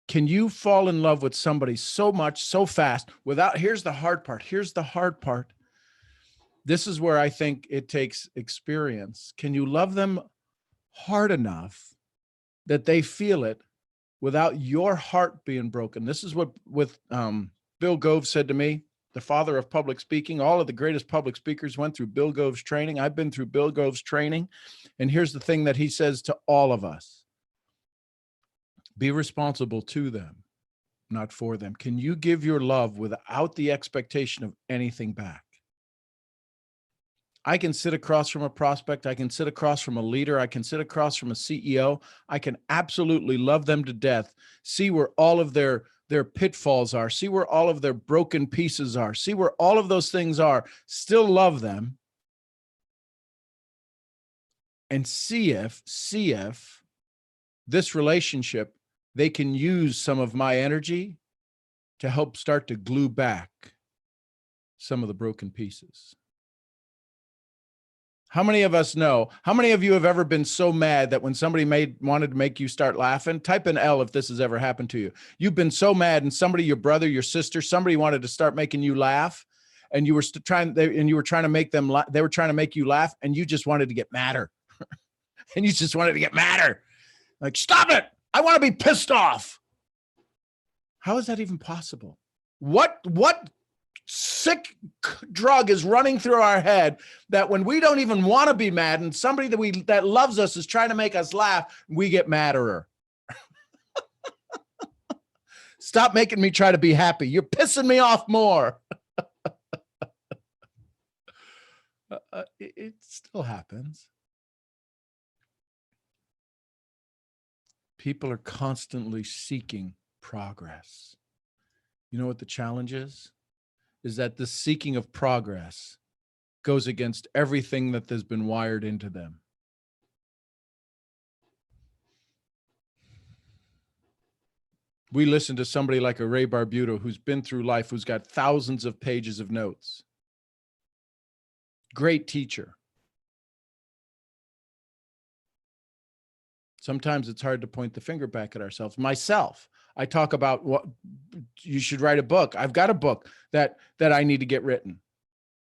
Can you fall in love with somebody so much, so fast, without, here's the hard part. This is where I think it takes experience. Can you love them hard enough that they feel it without your heart being broken? This is what Bill Gove said to me, the father of public speaking. All of the greatest public speakers went through Bill Gove's training. I've been through Bill Gove's training. And here's the thing that he says to all of us: be responsible to them, not for them. Can you give your love without the expectation of anything back? I can sit across from a prospect. I can sit across from a leader. I can sit across from a CEO. I can absolutely love them to death, see where all of their pitfalls are, see where all of their broken pieces are, see where all of those things are, still love them, and see if this relationship, they can use some of my energy to help start to glue back some of the broken pieces. How many of us know? How many of you have ever been so mad that when somebody wanted to make you start laughing? Type an L if this has ever happened to you. You've been so mad, and somebody, your brother, your sister, somebody wanted to start making you laugh, and you were trying to make them. They were trying to make you laugh, and you just wanted to get madder, and you just wanted to get madder. Like, stop it! I want to be pissed off. How is that even possible? What sick drug is running through our head that when we don't even want to be mad and somebody that loves us is trying to make us laugh, we get madder? Stop making me try to be happy. You're pissing me off more. It still happens. People are constantly seeking progress. You know what the challenge is? Is that the seeking of progress goes against everything that has been wired into them. We listen to somebody like a Ray Barbuto who's been through life, who's got thousands of pages of notes. Great teacher. Sometimes it's hard to point the finger back at ourselves. Myself, I talk about what you should write a book. I've got a book that I need to get written.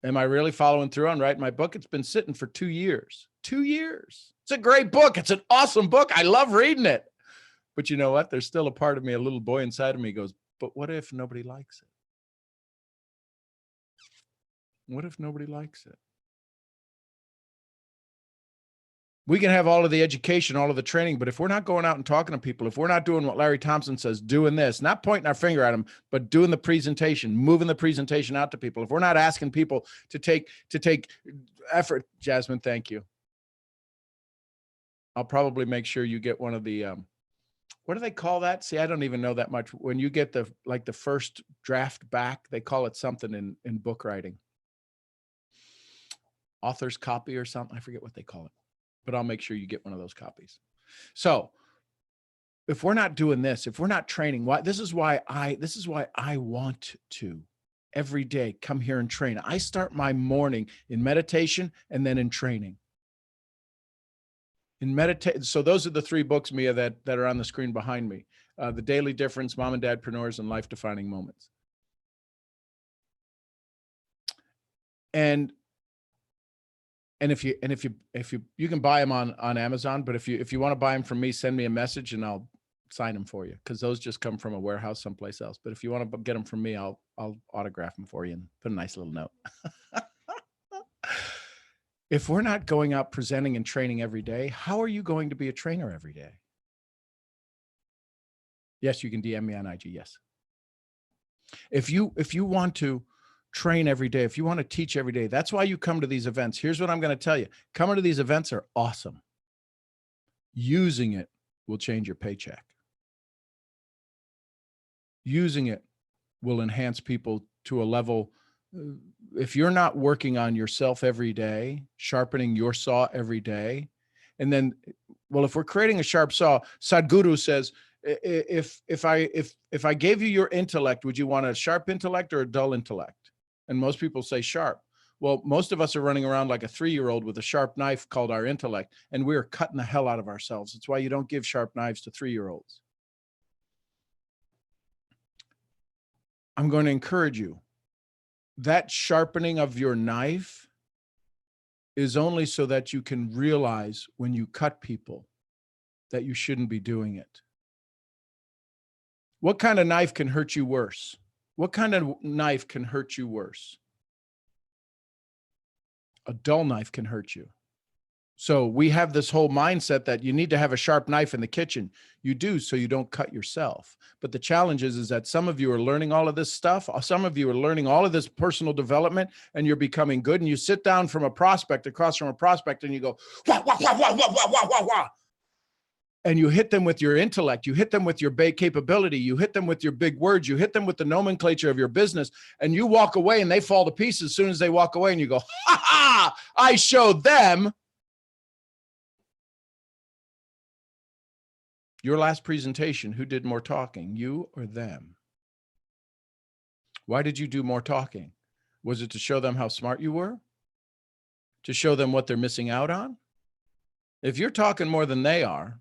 Am I really following through on writing my book? It's been sitting for 2 years. 2 years. It's a great book. It's an awesome book. I love reading it. But you know what? There's still a part of me, a little boy inside of me goes, but what if nobody likes it? What if nobody likes it? We can have all of the education, all of the training, but if we're not going out and talking to people, if we're not doing what Larry Thompson says, doing this, not pointing our finger at them, but doing the presentation, moving the presentation out to people, if we're not asking people to take effort, Jasmine, thank you. I'll probably make sure you get one of the, what do they call that? See, I don't even know that much. When you get the first draft back, they call it something in book writing. Author's copy or something. I forget what they call it, but I'll make sure you get one of those copies. So if we're not doing this, if we're not training, this is why I want to every day come here and train. I start my morning in meditation and then in training. So those are the 3 books, Mia, that are on the screen behind me. The Daily Difference, Mom and Dadpreneurs, and Life Defining Moments. And if you can buy them on Amazon, but if you want to buy them from me, send me a message and I'll sign them for you, because those just come from a warehouse someplace else. But if you want to get them from me, I'll autograph them for you and put a nice little note. If we're not going out presenting and training every day, how are you going to be a trainer every day? Yes, you can DM me on IG. Yes. If you want to train every day, if you want to teach every day, that's why you come to these events. Here's what I'm going to tell you. Coming to these events are awesome. Using it will change your paycheck. Using it will enhance people to a level. If you're not working on yourself every day, sharpening your saw every day, and then, well, if we're creating a sharp saw, Sadhguru says, if I gave you your intellect, would you want a sharp intellect or a dull intellect? And most people say sharp. Well, most of us are running around like a 3-year-old with a sharp knife called our intellect, and we're cutting the hell out of ourselves. That's why you don't give sharp knives to 3-year-olds. I'm going to encourage you. That sharpening of your knife is only so that you can realize when you cut people that you shouldn't be doing it. What kind of knife can hurt you worse? What kind of knife can hurt you worse? A dull knife can hurt you. So we have this whole mindset that you need to have a sharp knife in the kitchen. You do, so you don't cut yourself. But the challenge is that some of you are learning all of this stuff. Some of you are learning all of this personal development, and you're becoming good. And you sit down from a prospect, across from a prospect, and you go, wah, wah, wah, wah, wah, wah, wah, wah, wah. And you hit them with your intellect. You hit them with your big capability. You hit them with your big words. You hit them with the nomenclature of your business. And you walk away, and they fall to pieces as soon as they walk away. And you go, ha ha, I showed them. Your last presentation, who did more talking, you or them? Why did you do more talking? Was it to show them how smart you were? To show them what they're missing out on? If you're talking more than they are,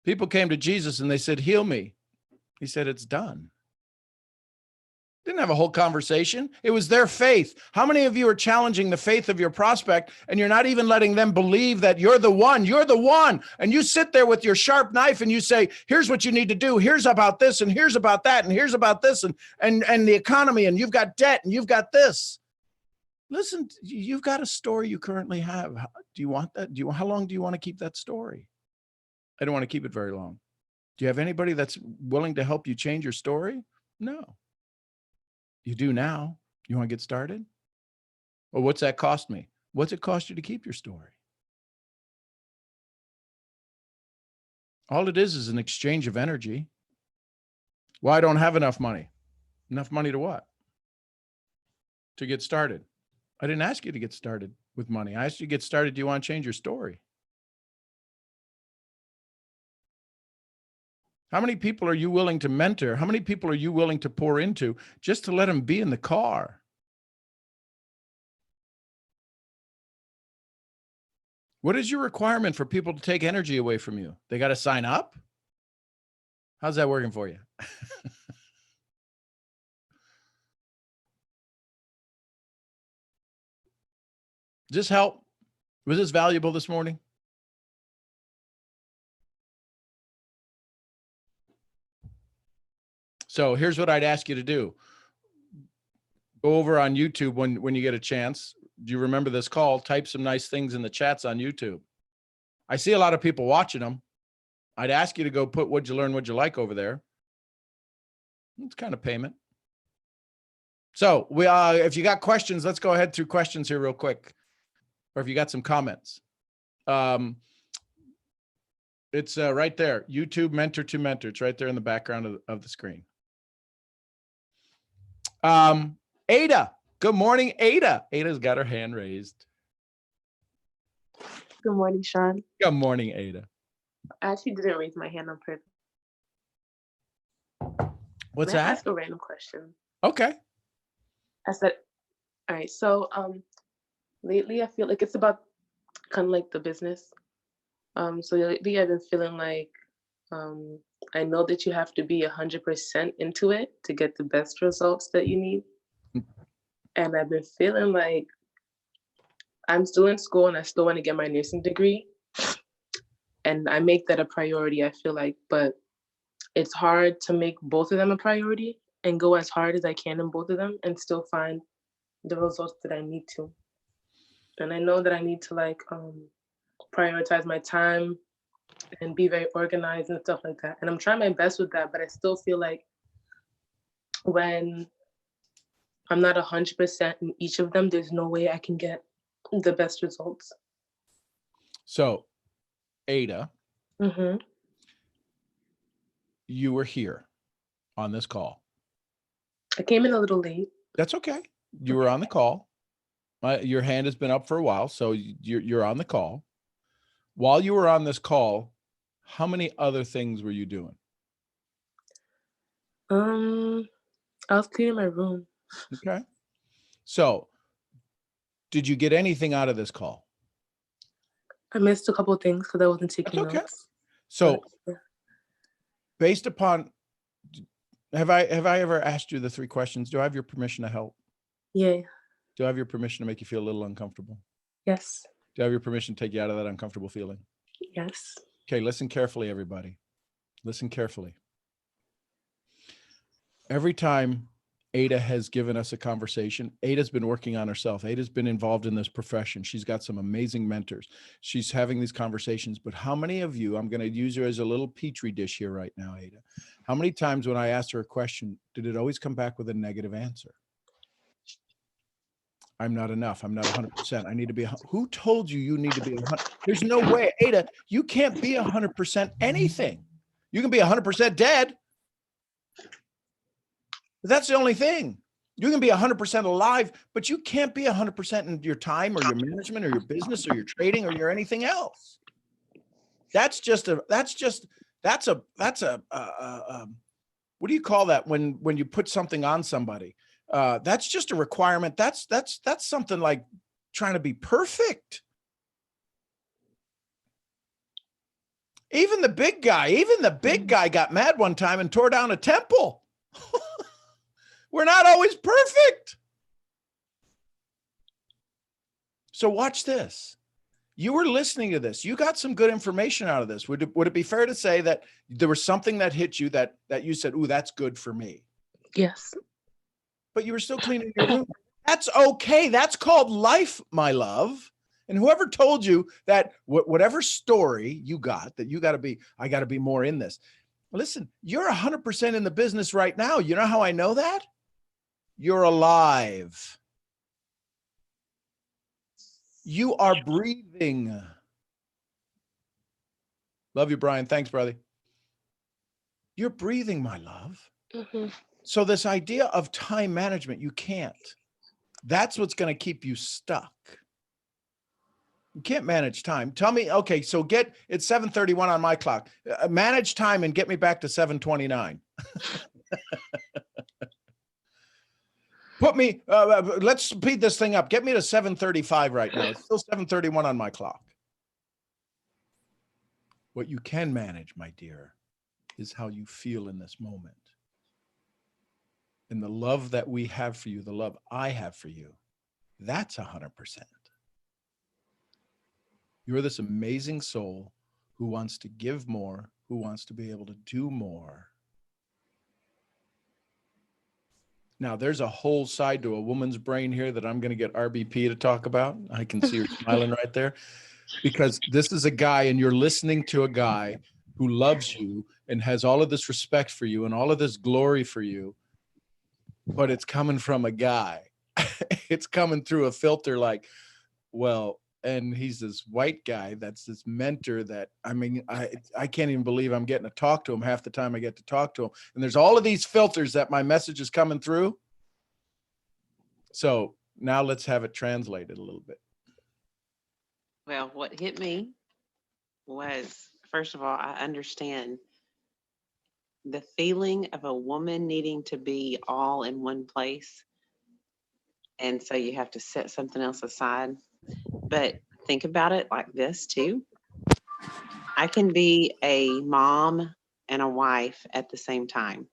People came to Jesus and they said, heal me. He said, it's done. Didn't have a whole conversation. It was their faith. How many of you are challenging the faith of your prospect and you're not even letting them believe that you're the one? You're the one. And you sit there with your sharp knife and you say, here's what you need to do. Here's about this and here's about that and here's about this and the economy and you've got debt and you've got this. Listen, you've got a story you currently have. Do you want that? How long do you want to keep that story? I don't want to keep it very long. Do you have anybody that's willing to help you change your story? No. You do now. You want to get started? Well, what's that cost me? What's it cost you to keep your story? All it is an exchange of energy. Well, I don't have enough money. Enough money to what? To get started. I didn't ask you to get started with money. I asked you to get started. Do you want to change your story? How many people are you willing to mentor? How many people are you willing to pour into just to let them be in the car? What is your requirement for people to take energy away from you? They got to sign up? How's that working for you? Does this help? Was this valuable this morning? So here's what I'd ask you to do. Go over on YouTube when you get a chance. Do you remember this call? Type some nice things in the chats on YouTube. I see a lot of people watching them. I'd ask you to go put what'd you learn, what'd you like over there. It's kind of payment. So if you got questions, let's go ahead through questions here real quick. Or if you got some comments. It's right there. YouTube Mentor to Mentor. It's right there in the background of the screen. Ada. Good morning, Ada. Ada's got her hand raised. Good morning, Sean. Good morning, Ada. I actually didn't raise my hand on purpose. What's May I that? ask a random question? Okay. I said, all right, so lately I feel like it's about kind of like the business. So lately I've been feeling like I know that you have to be 100% into it to get the best results that you need. And I've been feeling like I'm still in school and I still want to get my nursing degree. And I make that a priority, I feel like, but it's hard to make both of them a priority and go as hard as I can in both of them and still find the results that I need to. And I know that I need to like prioritize my time and be very organized and stuff like that. And I'm trying my best with that, but I still feel like when I'm not 100% in each of them, there's no way I can get the best results. So, Ada, Mm-hmm. you were here on this call. I came in a little late. That's okay. You were on the call. Your hand has been up for a while, so you're on the call. While you were on this call, how many other things were you doing? I was cleaning my room. Okay. So, did you get anything out of this call? I missed a couple of things because I wasn't taking That's okay. notes. So, But, based upon, have I ever asked you the 3 questions? Do I have your permission to help? yeah. Do I have your permission to make you feel a little uncomfortable? Yes. Do I have your permission to take you out of that uncomfortable feeling? Yes. Okay, listen carefully, everybody. Listen carefully. Every time Ada has given us a conversation, Ada's been working on herself. Ada's been involved in this profession. She's got some amazing mentors. She's having these conversations. But how many of you, I'm going to use her as a little petri dish here right now, Ada. How many times when I asked her a question, did it always come back with a negative answer? I'm not enough. I'm not 100%. I need to be. Who told you you need to be 100? There's no way, Ada, you can't be 100% anything. You can be 100% dead. That's the only thing. You can be 100% alive, but you can't be 100% in your time or your management or your business or your trading or your anything else. That's a what do you call that when you put something on somebody? That's just a requirement. That's something like trying to be perfect. Even the big guy got mad one time and tore down a temple. We're not always perfect. So watch this. You were listening to this. You got some good information out of this. Would it be fair to say that there was something that hit you that you said, "Ooh, that's good for me"? Yes. But you were still cleaning your room. That's okay. That's called life, my love. And whoever told you that whatever story you got, that I got to be more in this. Listen, you're 100% in the business right now. You know how I know that? You're alive. You are breathing. Love you, Brian. Thanks, brother. You're breathing, my love. Mm-hmm. So this idea of time management, you can't. That's what's going to keep you stuck. You can't manage time. Tell me, okay, so it's 7:31 on my clock. Manage time and get me back to 7:29. Put me, let's speed this thing up. Get me to 7:35 right now. It's still 7:31 on my clock. What you can manage, my dear, is how you feel in this moment. And the love that we have for you, the love I have for you, that's 100%. You're this amazing soul who wants to give more, who wants to be able to do more. Now, there's a whole side to a woman's brain here that I'm going to get RBP to talk about. I can see her smiling right there, because this is a guy, and you're listening to a guy who loves you and has all of this respect for you and all of this glory for you, but it's coming from a guy. It's coming through a filter like, well, and he's this white guy that's this mentor that, I mean, I can't even believe I'm getting to talk to him half the time I get to talk to him. And there's all of these filters that my message is coming through. So now let's have it translated a little bit. Well, what hit me was, first of all, I understand the feeling of a woman needing to be all in one place. And so you have to set something else aside. But think about it like this too. I can be a mom and a wife at the same time.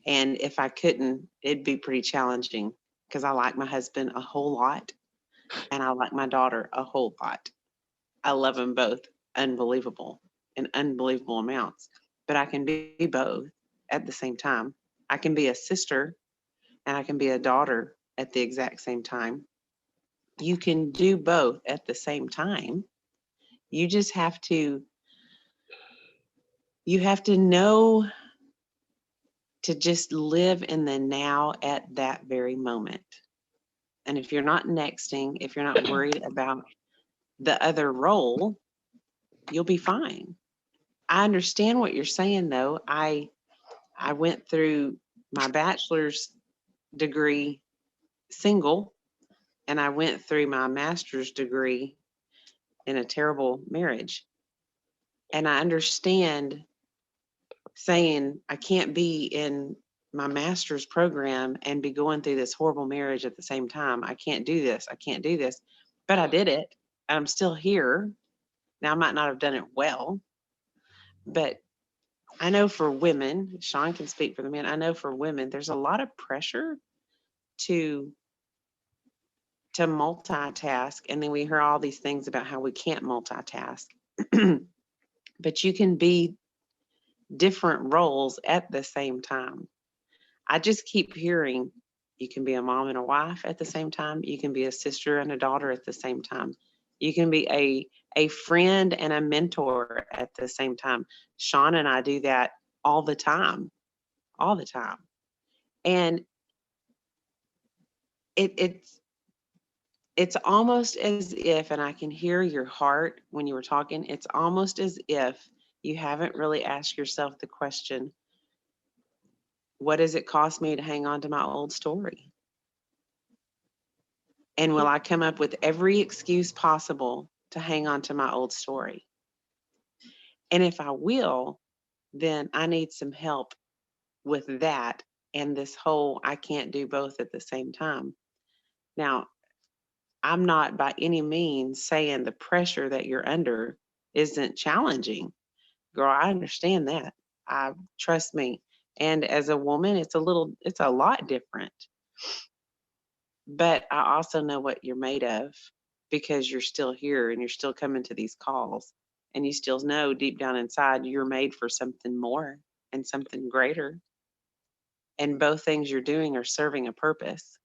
And if I couldn't, it'd be pretty challenging, because I like my husband a whole lot and I like my daughter a whole lot. I love them both unbelievable in unbelievable amounts, but I can be both at the same time. I can be a sister and I can be a daughter at the exact same time. You can do both at the same time. You just have to, know to just live in the now at that very moment. And if you're not nexting, if you're not worried about the other role, you'll be fine. I understand what you're saying though. I went through my bachelor's degree single, and I went through my master's degree in a terrible marriage. And I understand saying I can't be in my master's program and be going through this horrible marriage at the same time. I can't do this. I can't do this. But I did it. I'm still here. Now, I might not have done it well, but I know for women, Sean can speak for the men. I know for women, there's a lot of pressure to multitask. And then we hear all these things about how we can't multitask. But you can be different roles at the same time. I just keep hearing you can be a mom and a wife at the same time. You can be a sister and a daughter at the same time. You can be a friend and a mentor at the same time. Sean and I do that all the time. And it's almost as if, and I can hear your heart when you were talking, it's almost as if you haven't really asked yourself the question, what does it cost me to hang on to my old story? And will I come up with every excuse possible to hang on to my old story? And if I will, then I need some help with that and this whole I can't do both at the same time. Now, I'm not by any means saying the pressure that you're under isn't challenging. Girl, I understand that. Trust me. And as a woman, it's a lot different. But I also know what you're made of, because you're still here and you're still coming to these calls, and you still know deep down inside you're made for something more and something greater. And both things you're doing are serving a purpose.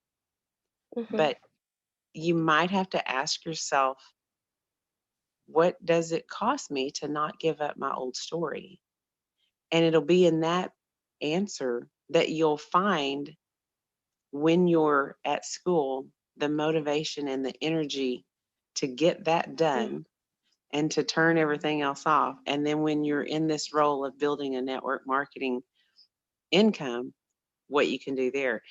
Mm-hmm. But you might have to ask yourself, what does it cost me to not give up my old story? And it'll be in that answer that you'll find, when you're at school, the motivation and the energy to get that done and to turn everything else off. And then when you're in this role of building a network marketing income, what you can do there.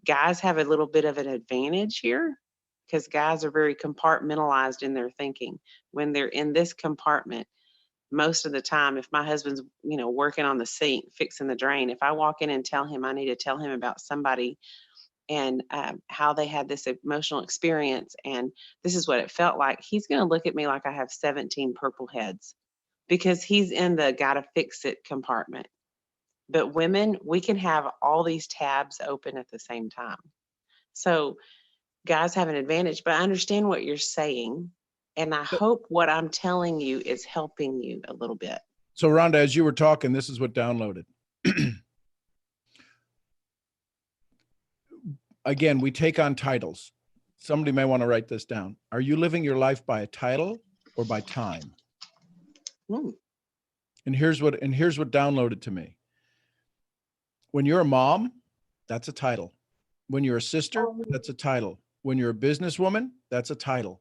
Guys have a little bit of an advantage here because guys are very compartmentalized in their thinking. When they're in this compartment, most of the time, if my husband's, working on the sink, fixing the drain, if I walk in and tell him I need to tell him about somebody and how they had this emotional experience and this is what it felt like, he's going to look at me like I have 17 purple heads because he's in the gotta fix it compartment. But women, we can have all these tabs open at the same time. So guys have an advantage, but I understand what you're saying. And I hope what I'm telling you is helping you a little bit. So Rhonda, as you were talking, this is what downloaded. Again, we take on titles. Somebody may want to write this down. Are you living your life by a title or by time? And here's what downloaded to me. When you're a mom, that's a title. When you're a sister, that's a title. When you're a businesswoman, that's a title.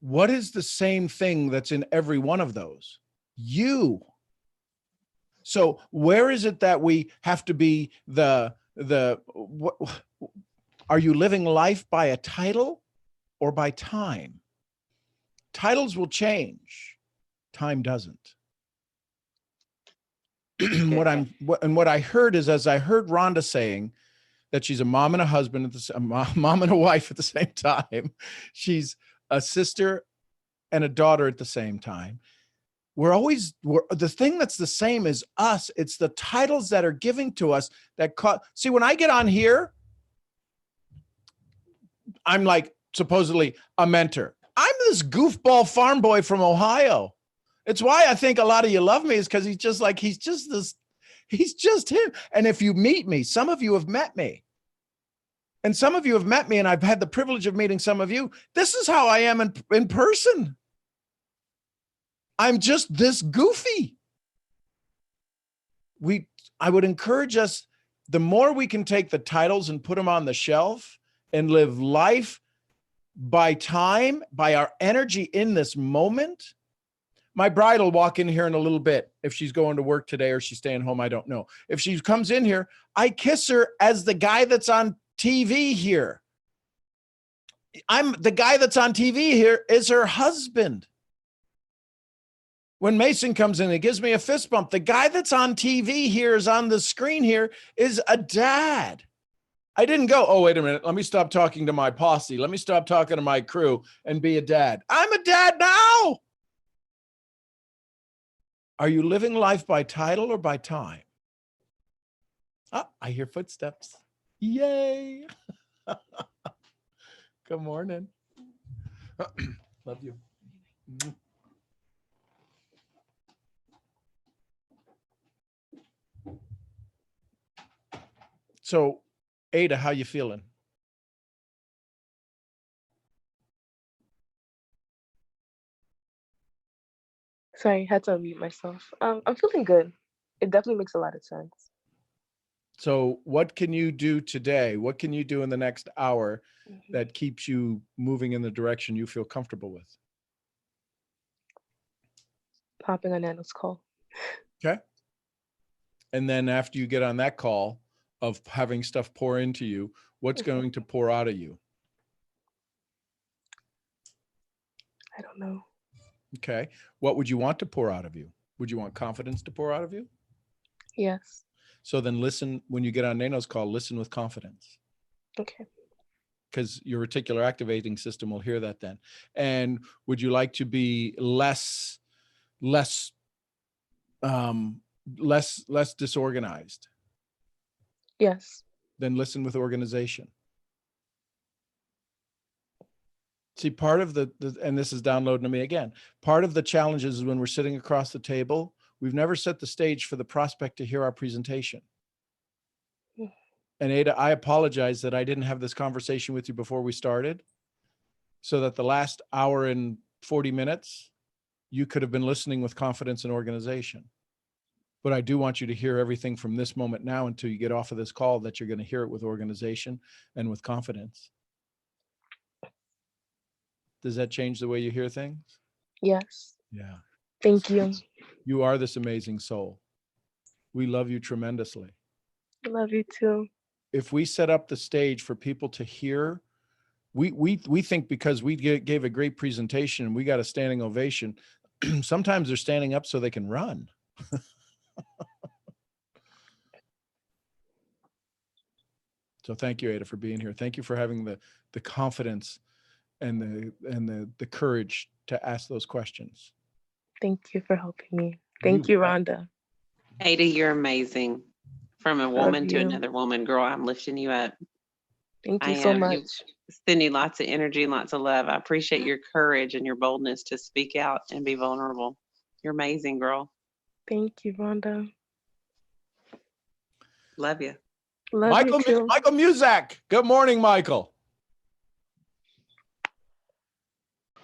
What is the same thing that's in every one of those? You. So where is it that we have to be are you living life by a title or by time? Titles will change. Time doesn't. What I heard is, as I heard Rhonda saying that she's a mom and a husband, a mom and a wife at the same time. She's a sister and a daughter at the same time. The thing that's the same is us. It's the titles that are giving to us that see, when I get on here, I'm like supposedly a mentor. I'm this goofball farm boy from Ohio. It's why I think a lot of you love me, is because he's just him. And if you meet me, some of you have met me. And some of you have met me, and I've had the privilege of meeting some of you. This is how I am in person. I'm just this goofy. I would encourage us, the more we can take the titles and put them on the shelf and live life by time, by our energy in this moment. My bride will walk in here in a little bit. If she's going to work today or she's staying home, I don't know. If she comes in here, I kiss her as the guy that's on TV here. I'm the guy that's on TV here is her husband. When Mason comes in and gives me a fist bump, the guy that's on TV here is on the screen here is a dad. I didn't go, oh, wait a minute. Let me stop talking to my posse. Let me stop talking to my crew and be a dad. I'm a dad now. Are you living life by title or by time? Ah, I hear footsteps. Yay. Good morning. Love you. So, Ada, how you feeling? Sorry, had to unmute myself. I'm feeling good. It definitely makes a lot of sense. So what can you do today? What can you do in the next hour that keeps you moving in the direction you feel comfortable with? Hopping on Nano's call. Okay. And then after you get on that call of having stuff pour into you, what's going to pour out of you? I don't know. Okay. What would you want to pour out of you? Would you want confidence to pour out of you? Yes. So then listen, when you get on Nano's call, listen with confidence. Okay. Because your reticular activating system will hear that then. And would you like to be less disorganized? Yes. Then listen with organization. See, part of the and this is downloading to me again, part of the challenges is when we're sitting across the table, we've never set the stage for the prospect to hear our presentation. And Ada, I apologize that I didn't have this conversation with you before we started, so that the last hour and 40 minutes, you could have been listening with confidence and organization. But I do want you to hear everything from this moment now until you get off of this call, that you're going to hear it with organization and with confidence. Does that change the way you hear things? Yes. Yeah. Thank you. You are this amazing soul. We love you tremendously. I love you too. If we set up the stage for people to hear, we think because we gave a great presentation and we got a standing ovation, sometimes they're standing up so they can run. So thank you, Ada, for being here. Thank you for having the confidence and the courage to ask those questions. Thank you for helping me. Thank you, Rhonda. Ada, you're amazing. From a woman to you. another woman, girl, I'm lifting you up. Thank you so much. You send you lots of energy and lots of love. I appreciate your courage and your boldness to speak out and be vulnerable. You're amazing, girl. Thank you, Rhonda. Love you. Love Michael, you too. Michael Muzak. Good morning, Michael.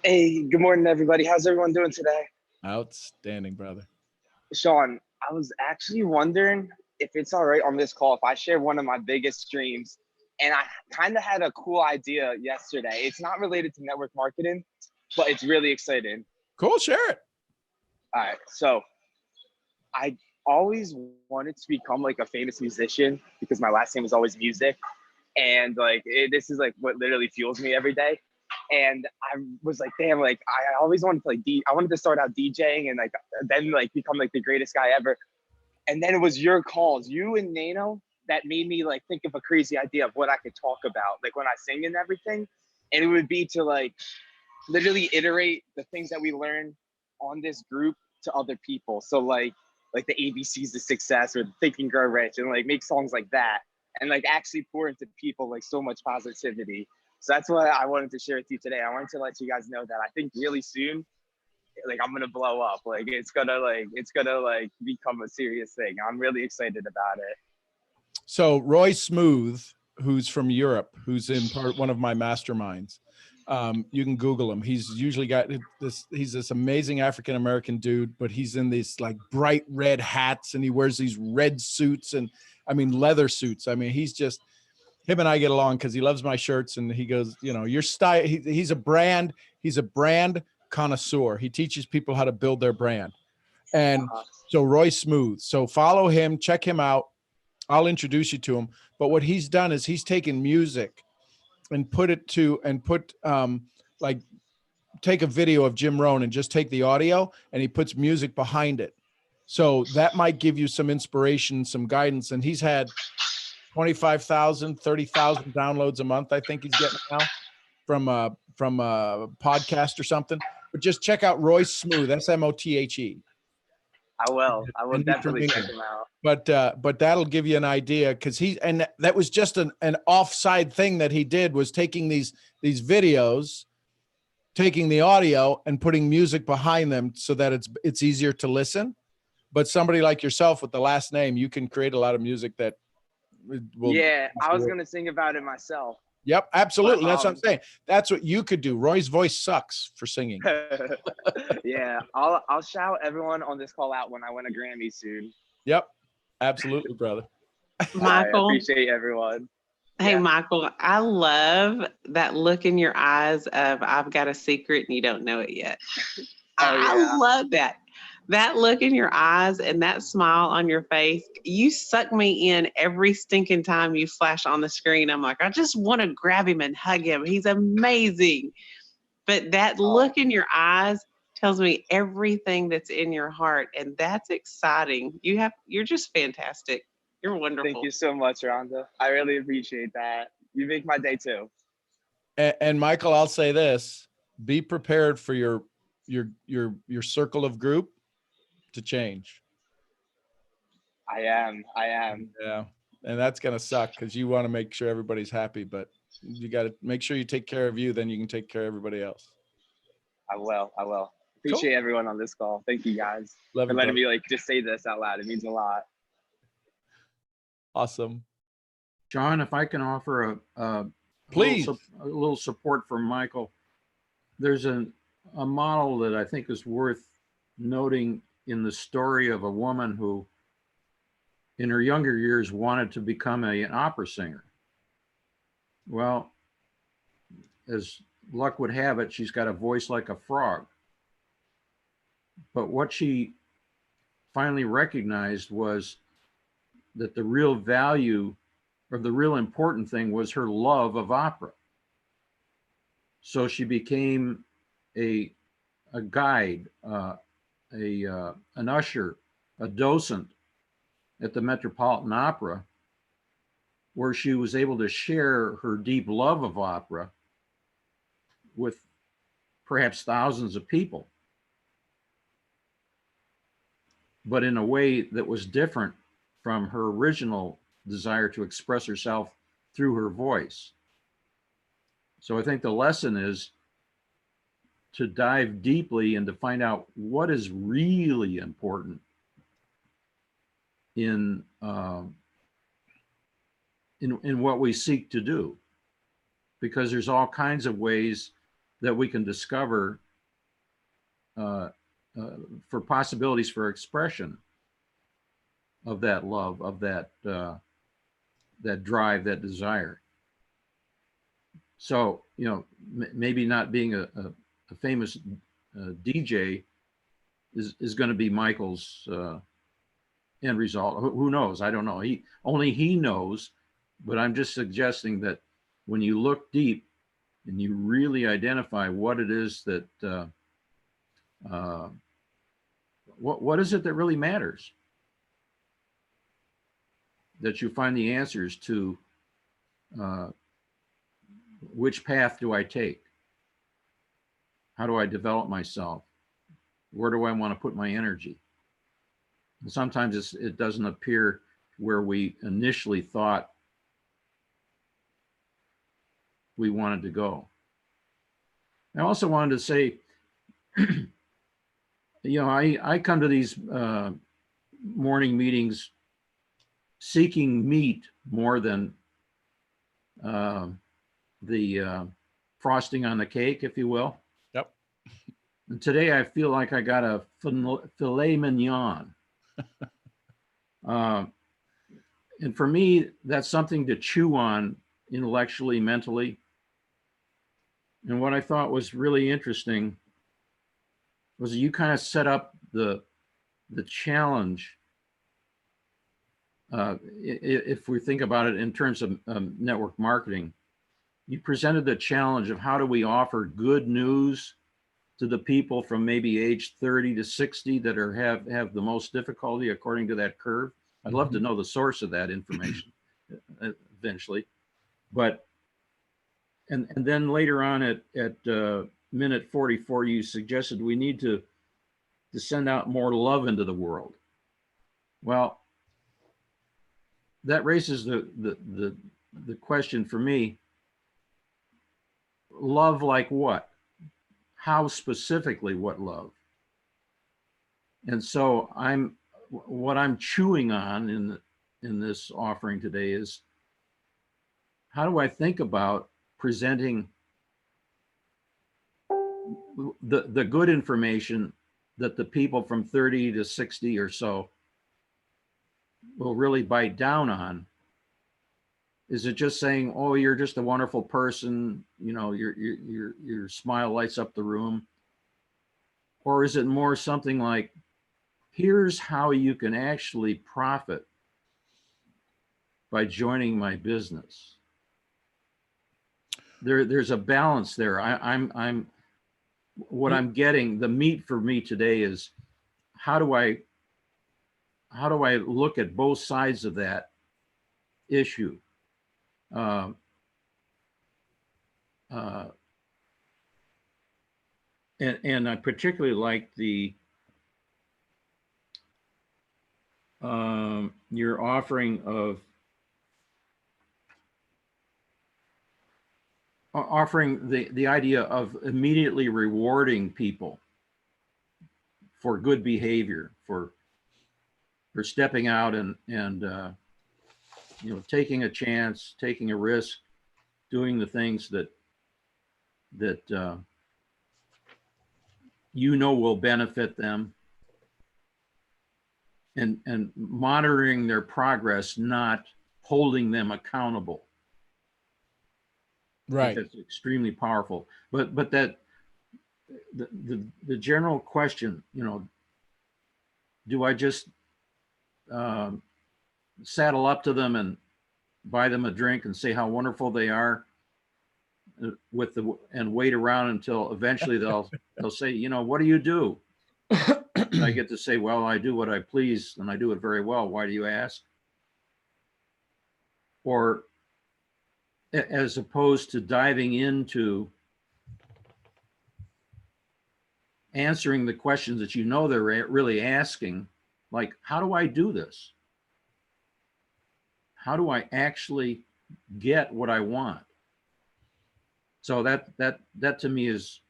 Hey, good morning, everybody. How's everyone doing today? Outstanding, brother. Sean, I was actually wondering if it's all right on this call if I share one of my biggest dreams. And I kind of had a cool idea yesterday. It's not related to network marketing, but it's really exciting. Cool, share it. All right, so I always wanted to become like a famous musician because my last name is always music. And like, this is like what literally fuels me every day. And I was like, damn, like I always wanted to like, I wanted to start out DJing and like, then like become like the greatest guy ever. And then it was your calls, you and Nano, that made me like think of a crazy idea of what I could talk about, like when I sing and everything. And it would be to like literally iterate the things that we learn on this group to other people. So like the ABCs of success or the Think and Grow Rich, and like make songs like that and like actually pour into people like so much positivity. So that's what I wanted to share with you today. I wanted to let you guys know that I think really soon, like I'm gonna blow up. Like it's gonna become a serious thing. I'm really excited about it. So Roy Smooth, who's from Europe, who's in one of my masterminds, you can Google him. He's usually got this, he's this amazing African-American dude, but he's in these like bright red hats and he wears these red suits and I mean, leather suits. I mean, he's just, him and I get along because he loves my shirts and he goes, you know, your style, he's a brand connoisseur. He teaches people how to build their brand. And so Roy Smooth, so follow him, check him out. I'll introduce you to him. But what he's done is he's taken music and take a video of Jim Rohn and just take the audio and he puts music behind it. So that might give you some inspiration, some guidance. And he's had 25,000, 30,000 downloads a month. I think he's getting now from a podcast or something. But just check out Roy Smooth, SMOTHE. I will definitely check him out. But that'll give you an idea because that was just an offside thing that he did was taking these videos, taking the audio and putting music behind them so that it's easier to listen. But somebody like yourself with the last name, you can create a lot of music that will. Yeah, I was gonna sing about it myself. Yep, absolutely. That's what I'm saying. That's what you could do. Roy's voice sucks for singing. Yeah, I'll shout everyone on this call out when I win a Grammy soon. Yep, absolutely, brother. Michael, I appreciate everyone. Hey, Yeah. Michael, I love that look in your eyes of I've got a secret and you don't know it yet. I love that. That look in your eyes and that smile on your face, you suck me in every stinking time you flash on the screen. I'm like, I just want to grab him and hug him. He's amazing. But that look in your eyes tells me everything that's in your heart. And that's exciting. You're just fantastic. You're wonderful. Thank you so much, Rhonda. I really appreciate that. You make my day too. And Michael, I'll say this: be prepared for your circle of group to change. I am. Yeah, and that's gonna suck because you want to make sure everybody's happy, but you got to make sure you take care of you. Then you can take care of everybody else. I will. Appreciate everyone on this call. Thank you guys Love for you, letting brother. me like just say this out loud. It means a lot. Awesome. John, if I can offer Please. a little support for Michael. There's a model that I think is worth noting in the story of a woman who in her younger years wanted to become an opera singer. Well, as luck would have it, she's got a voice like a frog. But what she finally recognized was that the real value or the real important thing was her love of opera. So she became a guide, an usher, a docent at the Metropolitan Opera, where she was able to share her deep love of opera with perhaps thousands of people, but in a way that was different from her original desire to express herself through her voice. So I think the lesson is to dive deeply and to find out what is really important in what we seek to do, because there's all kinds of ways that we can discover for possibilities for expression of that love, of that that drive, that desire. So, you know, maybe not being a famous DJ is going to be Michael's end result. Who knows? I don't know. Only he knows. But I'm just suggesting that when you look deep and you really identify what it is that what is it that really matters, that you find the answers to which path do I take? How do I develop myself? Where do I want to put my energy? And sometimes it doesn't appear where we initially thought we wanted to go. I also wanted to say, you know, I come to these morning meetings seeking meat more than the frosting on the cake, if you will. Yep. And today I feel like I got a filet mignon. And for me, that's something to chew on intellectually, mentally. And what I thought was really interesting was that you kind of set up the challenge. If we think about it in terms of network marketing, you presented the challenge of how do we offer good news to the people from maybe age 30 to 60 that have the most difficulty according to that curve. I'd love to know the source of that information eventually, but and then later on at minute 44, you suggested we need to send out more love into the world. Well, that raises the question for me: love like what? How specifically what love? And so what I'm chewing on in this offering today is, how do I think about presenting the good information that the people from 30 to 60 or so will really bite down on? Is it just saying, oh, you're just a wonderful person, you know, your smile lights up the room? Or is it more something like, here's how you can actually profit by joining my business? There's a balance there. What I'm getting, the meat for me today is, how do I look at both sides of that issue? And I particularly like your offering of the idea of immediately rewarding people for good behavior, for stepping out and you know, taking a chance, taking a risk, doing the things that you know will benefit them, and monitoring their progress, not holding them accountable. Right. That's extremely powerful. But that the general question, you know, do I just saddle up to them and buy them a drink and say how wonderful they are and wait around until eventually they'll say, you know, what do you do? And I get to say, well, I do what I please and I do it very well. Why do you ask? Or as opposed to diving into answering the questions that you know they're really asking, like, how do I do this? How do I actually get what I want? So that to me is,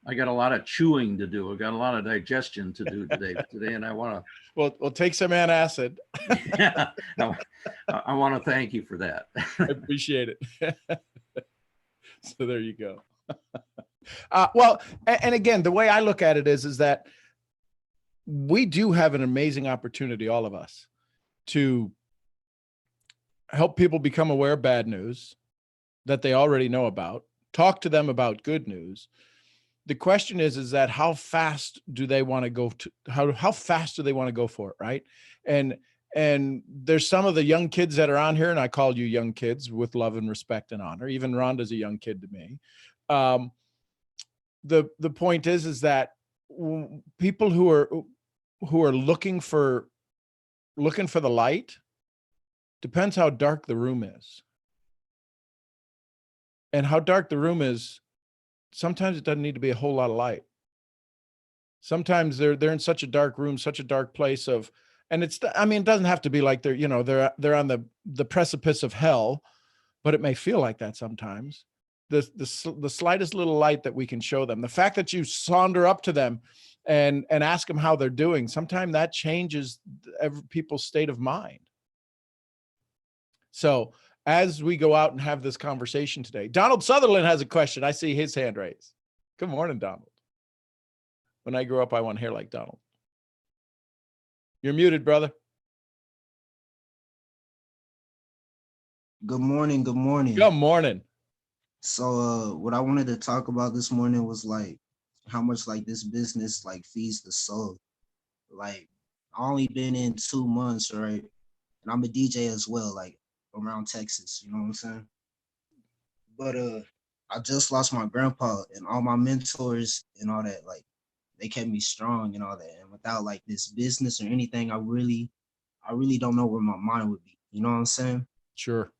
I got a lot of chewing to do. I got a lot of digestion to do today, and I want to. We'll take some antacid. Yeah, I want to thank you for that. I appreciate it. So there you go. Well, and again, the way I look at it is that we do have an amazing opportunity, all of us, to help people become aware of bad news that they already know about, talk to them about good news. The question is that how fast do they want to go to, how fast do they want to go for it, right? And there's some of the young kids that are on here, and I call you young kids with love and respect and honor. Even Rhonda's a young kid to me. The point is that people who are looking for the light, depends how dark the room is. And how dark the room is, sometimes it doesn't need to be a whole lot of light. Sometimes they're in such a dark room, such a dark place of, and it's, I mean, it doesn't have to be like they're, you know, they're on the precipice of hell, but it may feel like that sometimes. The slightest little light that we can show them, the fact that you saunter up to them and ask them how they're doing, sometimes that changes people's state of mind. So as we go out and have this conversation today, Donald Sutherland has a question. I see his hand raised. Good morning, Donald. When I grow up, I want hair like Donald. You're muted, brother. Good morning. Good morning. Good morning. So what I wanted to talk about this morning was like how much like this business like feeds the soul. Like I only been in 2 months, right? And I'm a DJ as well, like around Texas, you know what I'm saying? But I just lost my grandpa, and all my mentors and all that, like they kept me strong and all that. And without like this business or anything, I really don't know where my mind would be. You know what I'm saying? Sure.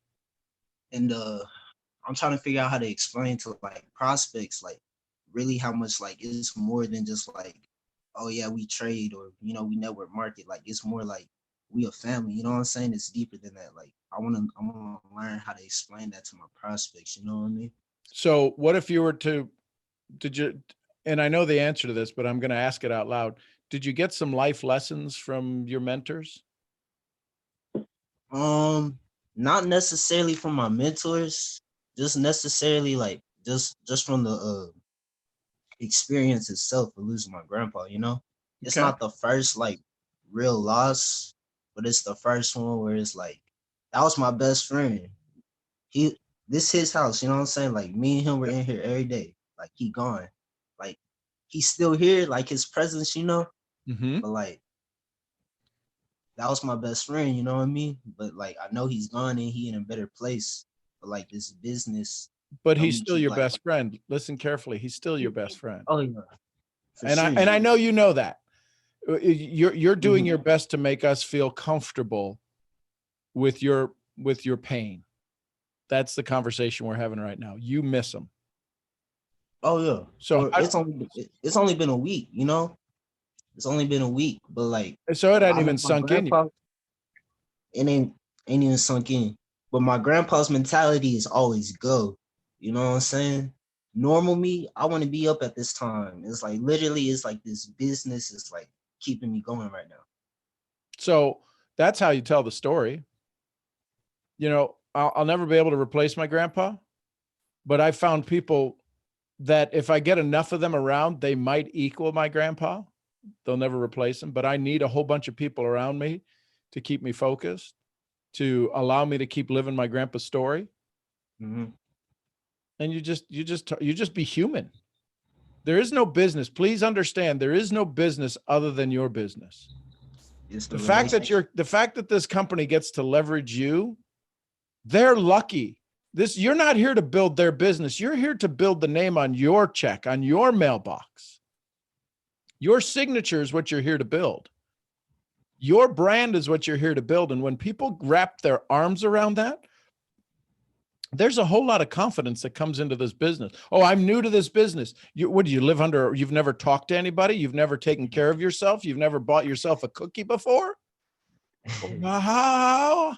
And I'm trying to figure out how to explain to like prospects, like really how much like it's more than just like, oh yeah, we trade or, you know, we network market. Like it's more like we a family, you know what I'm saying? It's deeper than that. Like I want to learn how to explain that to my prospects. You know what I mean? So what if you were to, and I know the answer to this, but I'm going to ask it out loud. Did you get some life lessons from your mentors? Not necessarily from my mentors, just necessarily like just from the experience itself of losing my grandpa, you know? It's Okay. not the first like real loss, but it's the first one where it's like that was my best friend. This his house, you know what I'm saying? Like me and him were in here every day. Like he gone. Like he's still here, like his presence, you know? Mm-hmm. But like that was my best friend, you know what I mean? But like I know he's gone and he in a better place. But like this business. But helped he's me still keep, your like, best friend. Listen carefully. He's still your best friend. oh yeah. For And sure. I know you know that. You're doing Mhm. your best to make us feel comfortable with your pain. That's the conversation we're having right now. You miss him. Oh yeah. So Well, it's only been a week, you know? It's only been a week, but like so it hadn't I even left my sunk in. grandpa, it ain't even sunk in. But my grandpa's mentality is always go. You know what I'm saying? Normal me, I want to be up at this time. It's like literally, it's like this business is like keeping me going right now. So that's how you tell the story. You know, I'll never be able to replace my grandpa, but I found people that if I get enough of them around, they might equal my grandpa. They'll never replace him, but I need a whole bunch of people around me to keep me focused, to allow me to keep living my grandpa's story. Mm-hmm. And you just be human. There is no business. Please understand, there is no business other than your business. It's The fact that this company gets to leverage you, they're lucky. You're not here to build their business. You're here to build the name on your check, on your mailbox. Your signature is what you're here to build. Your brand is what you're here to build. And when people wrap their arms around that, there's a whole lot of confidence that comes into this business. Oh, I'm new to this business. What do you live under? You've never talked to anybody. You've never taken care of yourself. You've never bought yourself a cookie before. How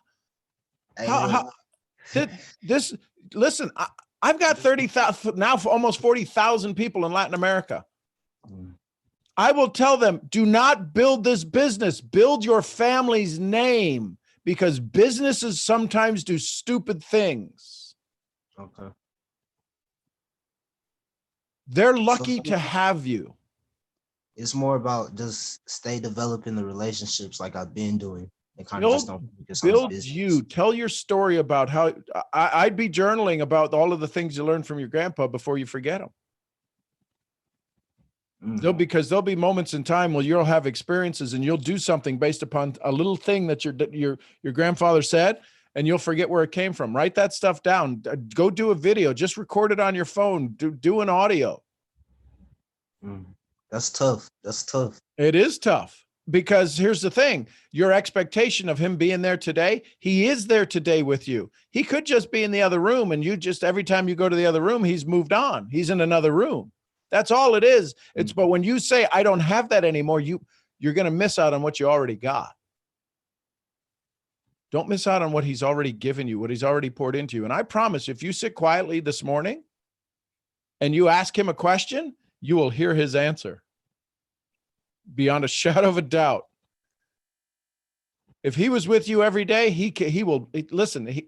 this, listen, I've got 30,000 now, for almost 40,000 people in Latin America. I will tell them, do not build this business. Build your family's name, because businesses sometimes do stupid things. Okay. They're lucky to have you. It's more about just stay developing the relationships like I've been doing. And kind of just don't focus on Build business. you. Tell your story about how I'd be journaling about all of the things you learned from your grandpa before you forget them. Because there'll be moments in time where you'll have experiences and you'll do something based upon a little thing that your grandfather said, and you'll forget where it came from. Write that stuff down. Go do a video. Just record it on your phone. Do an audio. That's tough. That's tough. It is tough, because here's the thing. Your expectation of him being there today, he is there today with you. He could just be in the other room, and you just, every time you go to the other room, he's moved on. He's in another room. That's all it is. But when you say, I don't have that anymore, you're going to miss out on what you already got. Don't miss out on what he's already given you, what he's already poured into you. And I promise, if you sit quietly this morning and you ask him a question, you will hear his answer beyond a shadow of a doubt. If he was with you every day, he will listen.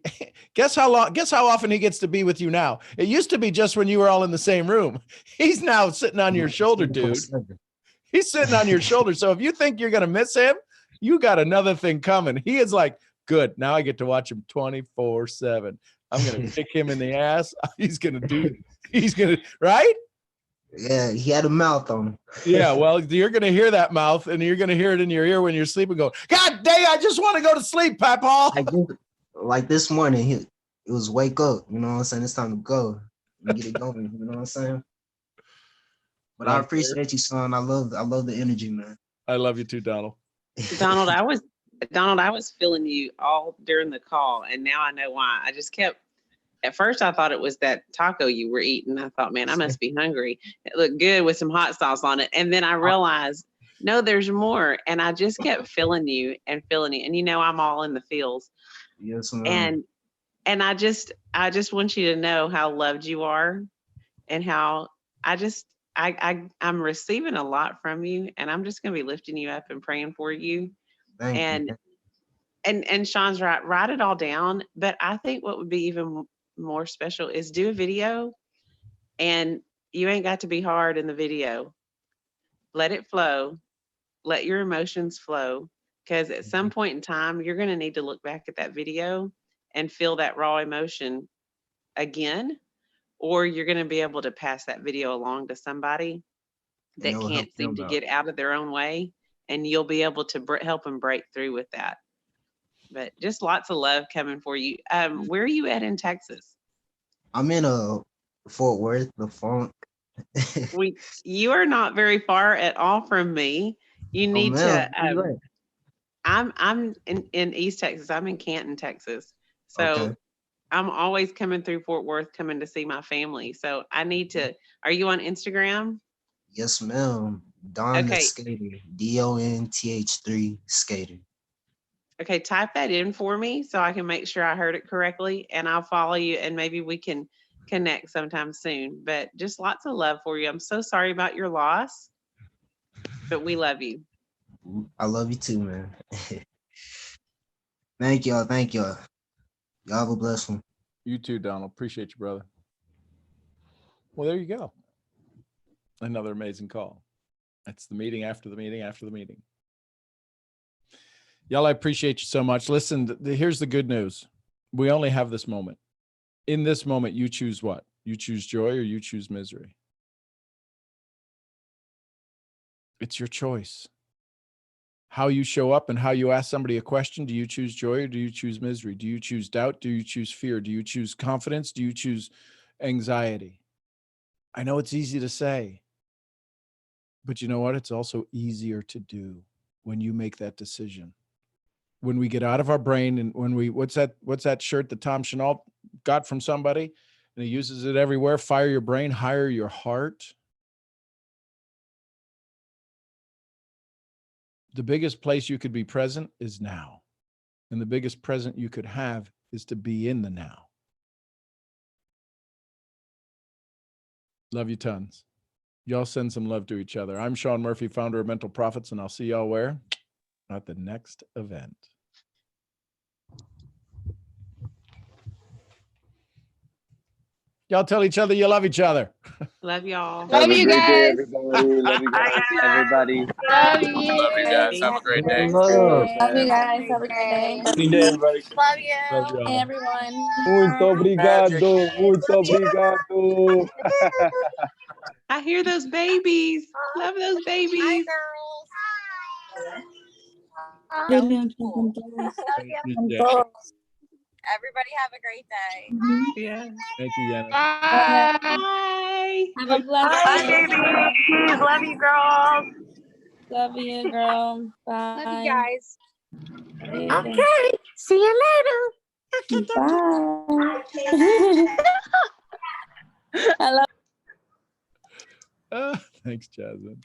Guess how often he gets to be with you now? It used to be just when you were all in the same room. He's now sitting on your shoulder, dude. He's sitting on your shoulder. So if you think you're going to miss him, you got another thing coming. He is like, good. Now I get to watch him 24/7. I'm going to kick him in the ass. He's going to, right? Yeah, he had a mouth on him. Yeah, well, you're going to hear that mouth, and you're going to hear it in your ear when you're sleeping. Go, God dang, I just want to go to sleep, Papa. Like this morning, it was wake up. You know what I'm saying? It's time to go and get it going. You know what I'm saying? But I appreciate you, son. I love the energy, man. I love you too, Donald. Donald, I was feeling you all during the call, and now I know why. I just kept. At first, I thought it was that taco you were eating. I thought, man, I must be hungry. It looked good with some hot sauce on it. And then I realized, no, there's more. And I just kept feeling you. And you know, I'm all in the feels. Yes, ma'am. And I just want you to know how loved you are, and how I'm receiving a lot from you, and I'm just going to be lifting you up and praying for you. Thank you. And Sean's right. Write it all down. But I think what would be even more special is do a video, and you ain't got to be hard in the video. Let it flow. Let your emotions flow, because at some point in time, you're going to need to look back at that video and feel that raw emotion again, or you're going to be able to pass that video along to somebody that can't seem to get out of their own way, and you'll be able to help them break through with that. But just lots of love coming for you. Where are you at in Texas? I'm in Fort Worth, the Funk. You are not very far at all from me. You need to. I'm in East Texas. I'm in Canton, Texas. So okay. I'm always coming through Fort Worth, coming to see my family. So I need to. Are you on Instagram? Yes, ma'am. Don the Skater. DONTH3 Skater. Okay, type that in for me so I can make sure I heard it correctly, and I'll follow you, and maybe we can connect sometime soon. But just lots of love for you. I'm so sorry about your loss, but we love you. I love you too, man. Thank y'all. Thank y'all. Y'all have a blessed one. You too, Donald. Appreciate you, brother. Well, there you go. Another amazing call. That's the meeting after the meeting after the meeting. Y'all, I appreciate you so much. Listen, here's the good news. We only have this moment. In this moment, you choose what? You choose joy or you choose misery. It's your choice. How you show up and how you ask somebody a question. Do you choose joy or do you choose misery? Do you choose doubt? Do you choose fear? Do you choose confidence? Do you choose anxiety? I know it's easy to say, but you know what? It's also easier to do when you make that decision. When we get out of our brain and when we, what's that shirt that Tom Chenault got from somebody and he uses it everywhere? Fire your brain, hire your heart. The biggest place you could be present is now. And the biggest present you could have is to be in the now. Love you tons. Y'all send some love to each other. I'm Sean Murphy, founder of Mental Profits, and I'll see y'all where? At the next event. Y'all tell each other you love each other. Love y'all. Have Love a you great day, guys. everybody. Love you guys, everybody. Love you. Love you guys. Have a great day. Love. Love you guys. Have a great day. Good day, everybody. Love you. Love y'all. Everyone. Muito obrigado. Muito Love you. obrigado. I hear those babies. Love those babies. Thank you, Jack. Everybody have a great day. Yeah. Thank you, Yana. Bye. Have a blessed Bye, day. babies. Love you, girls. Love you, girl. Bye. Love you guys. Okay. See you later. Bye. I love Thanks, Jasmine.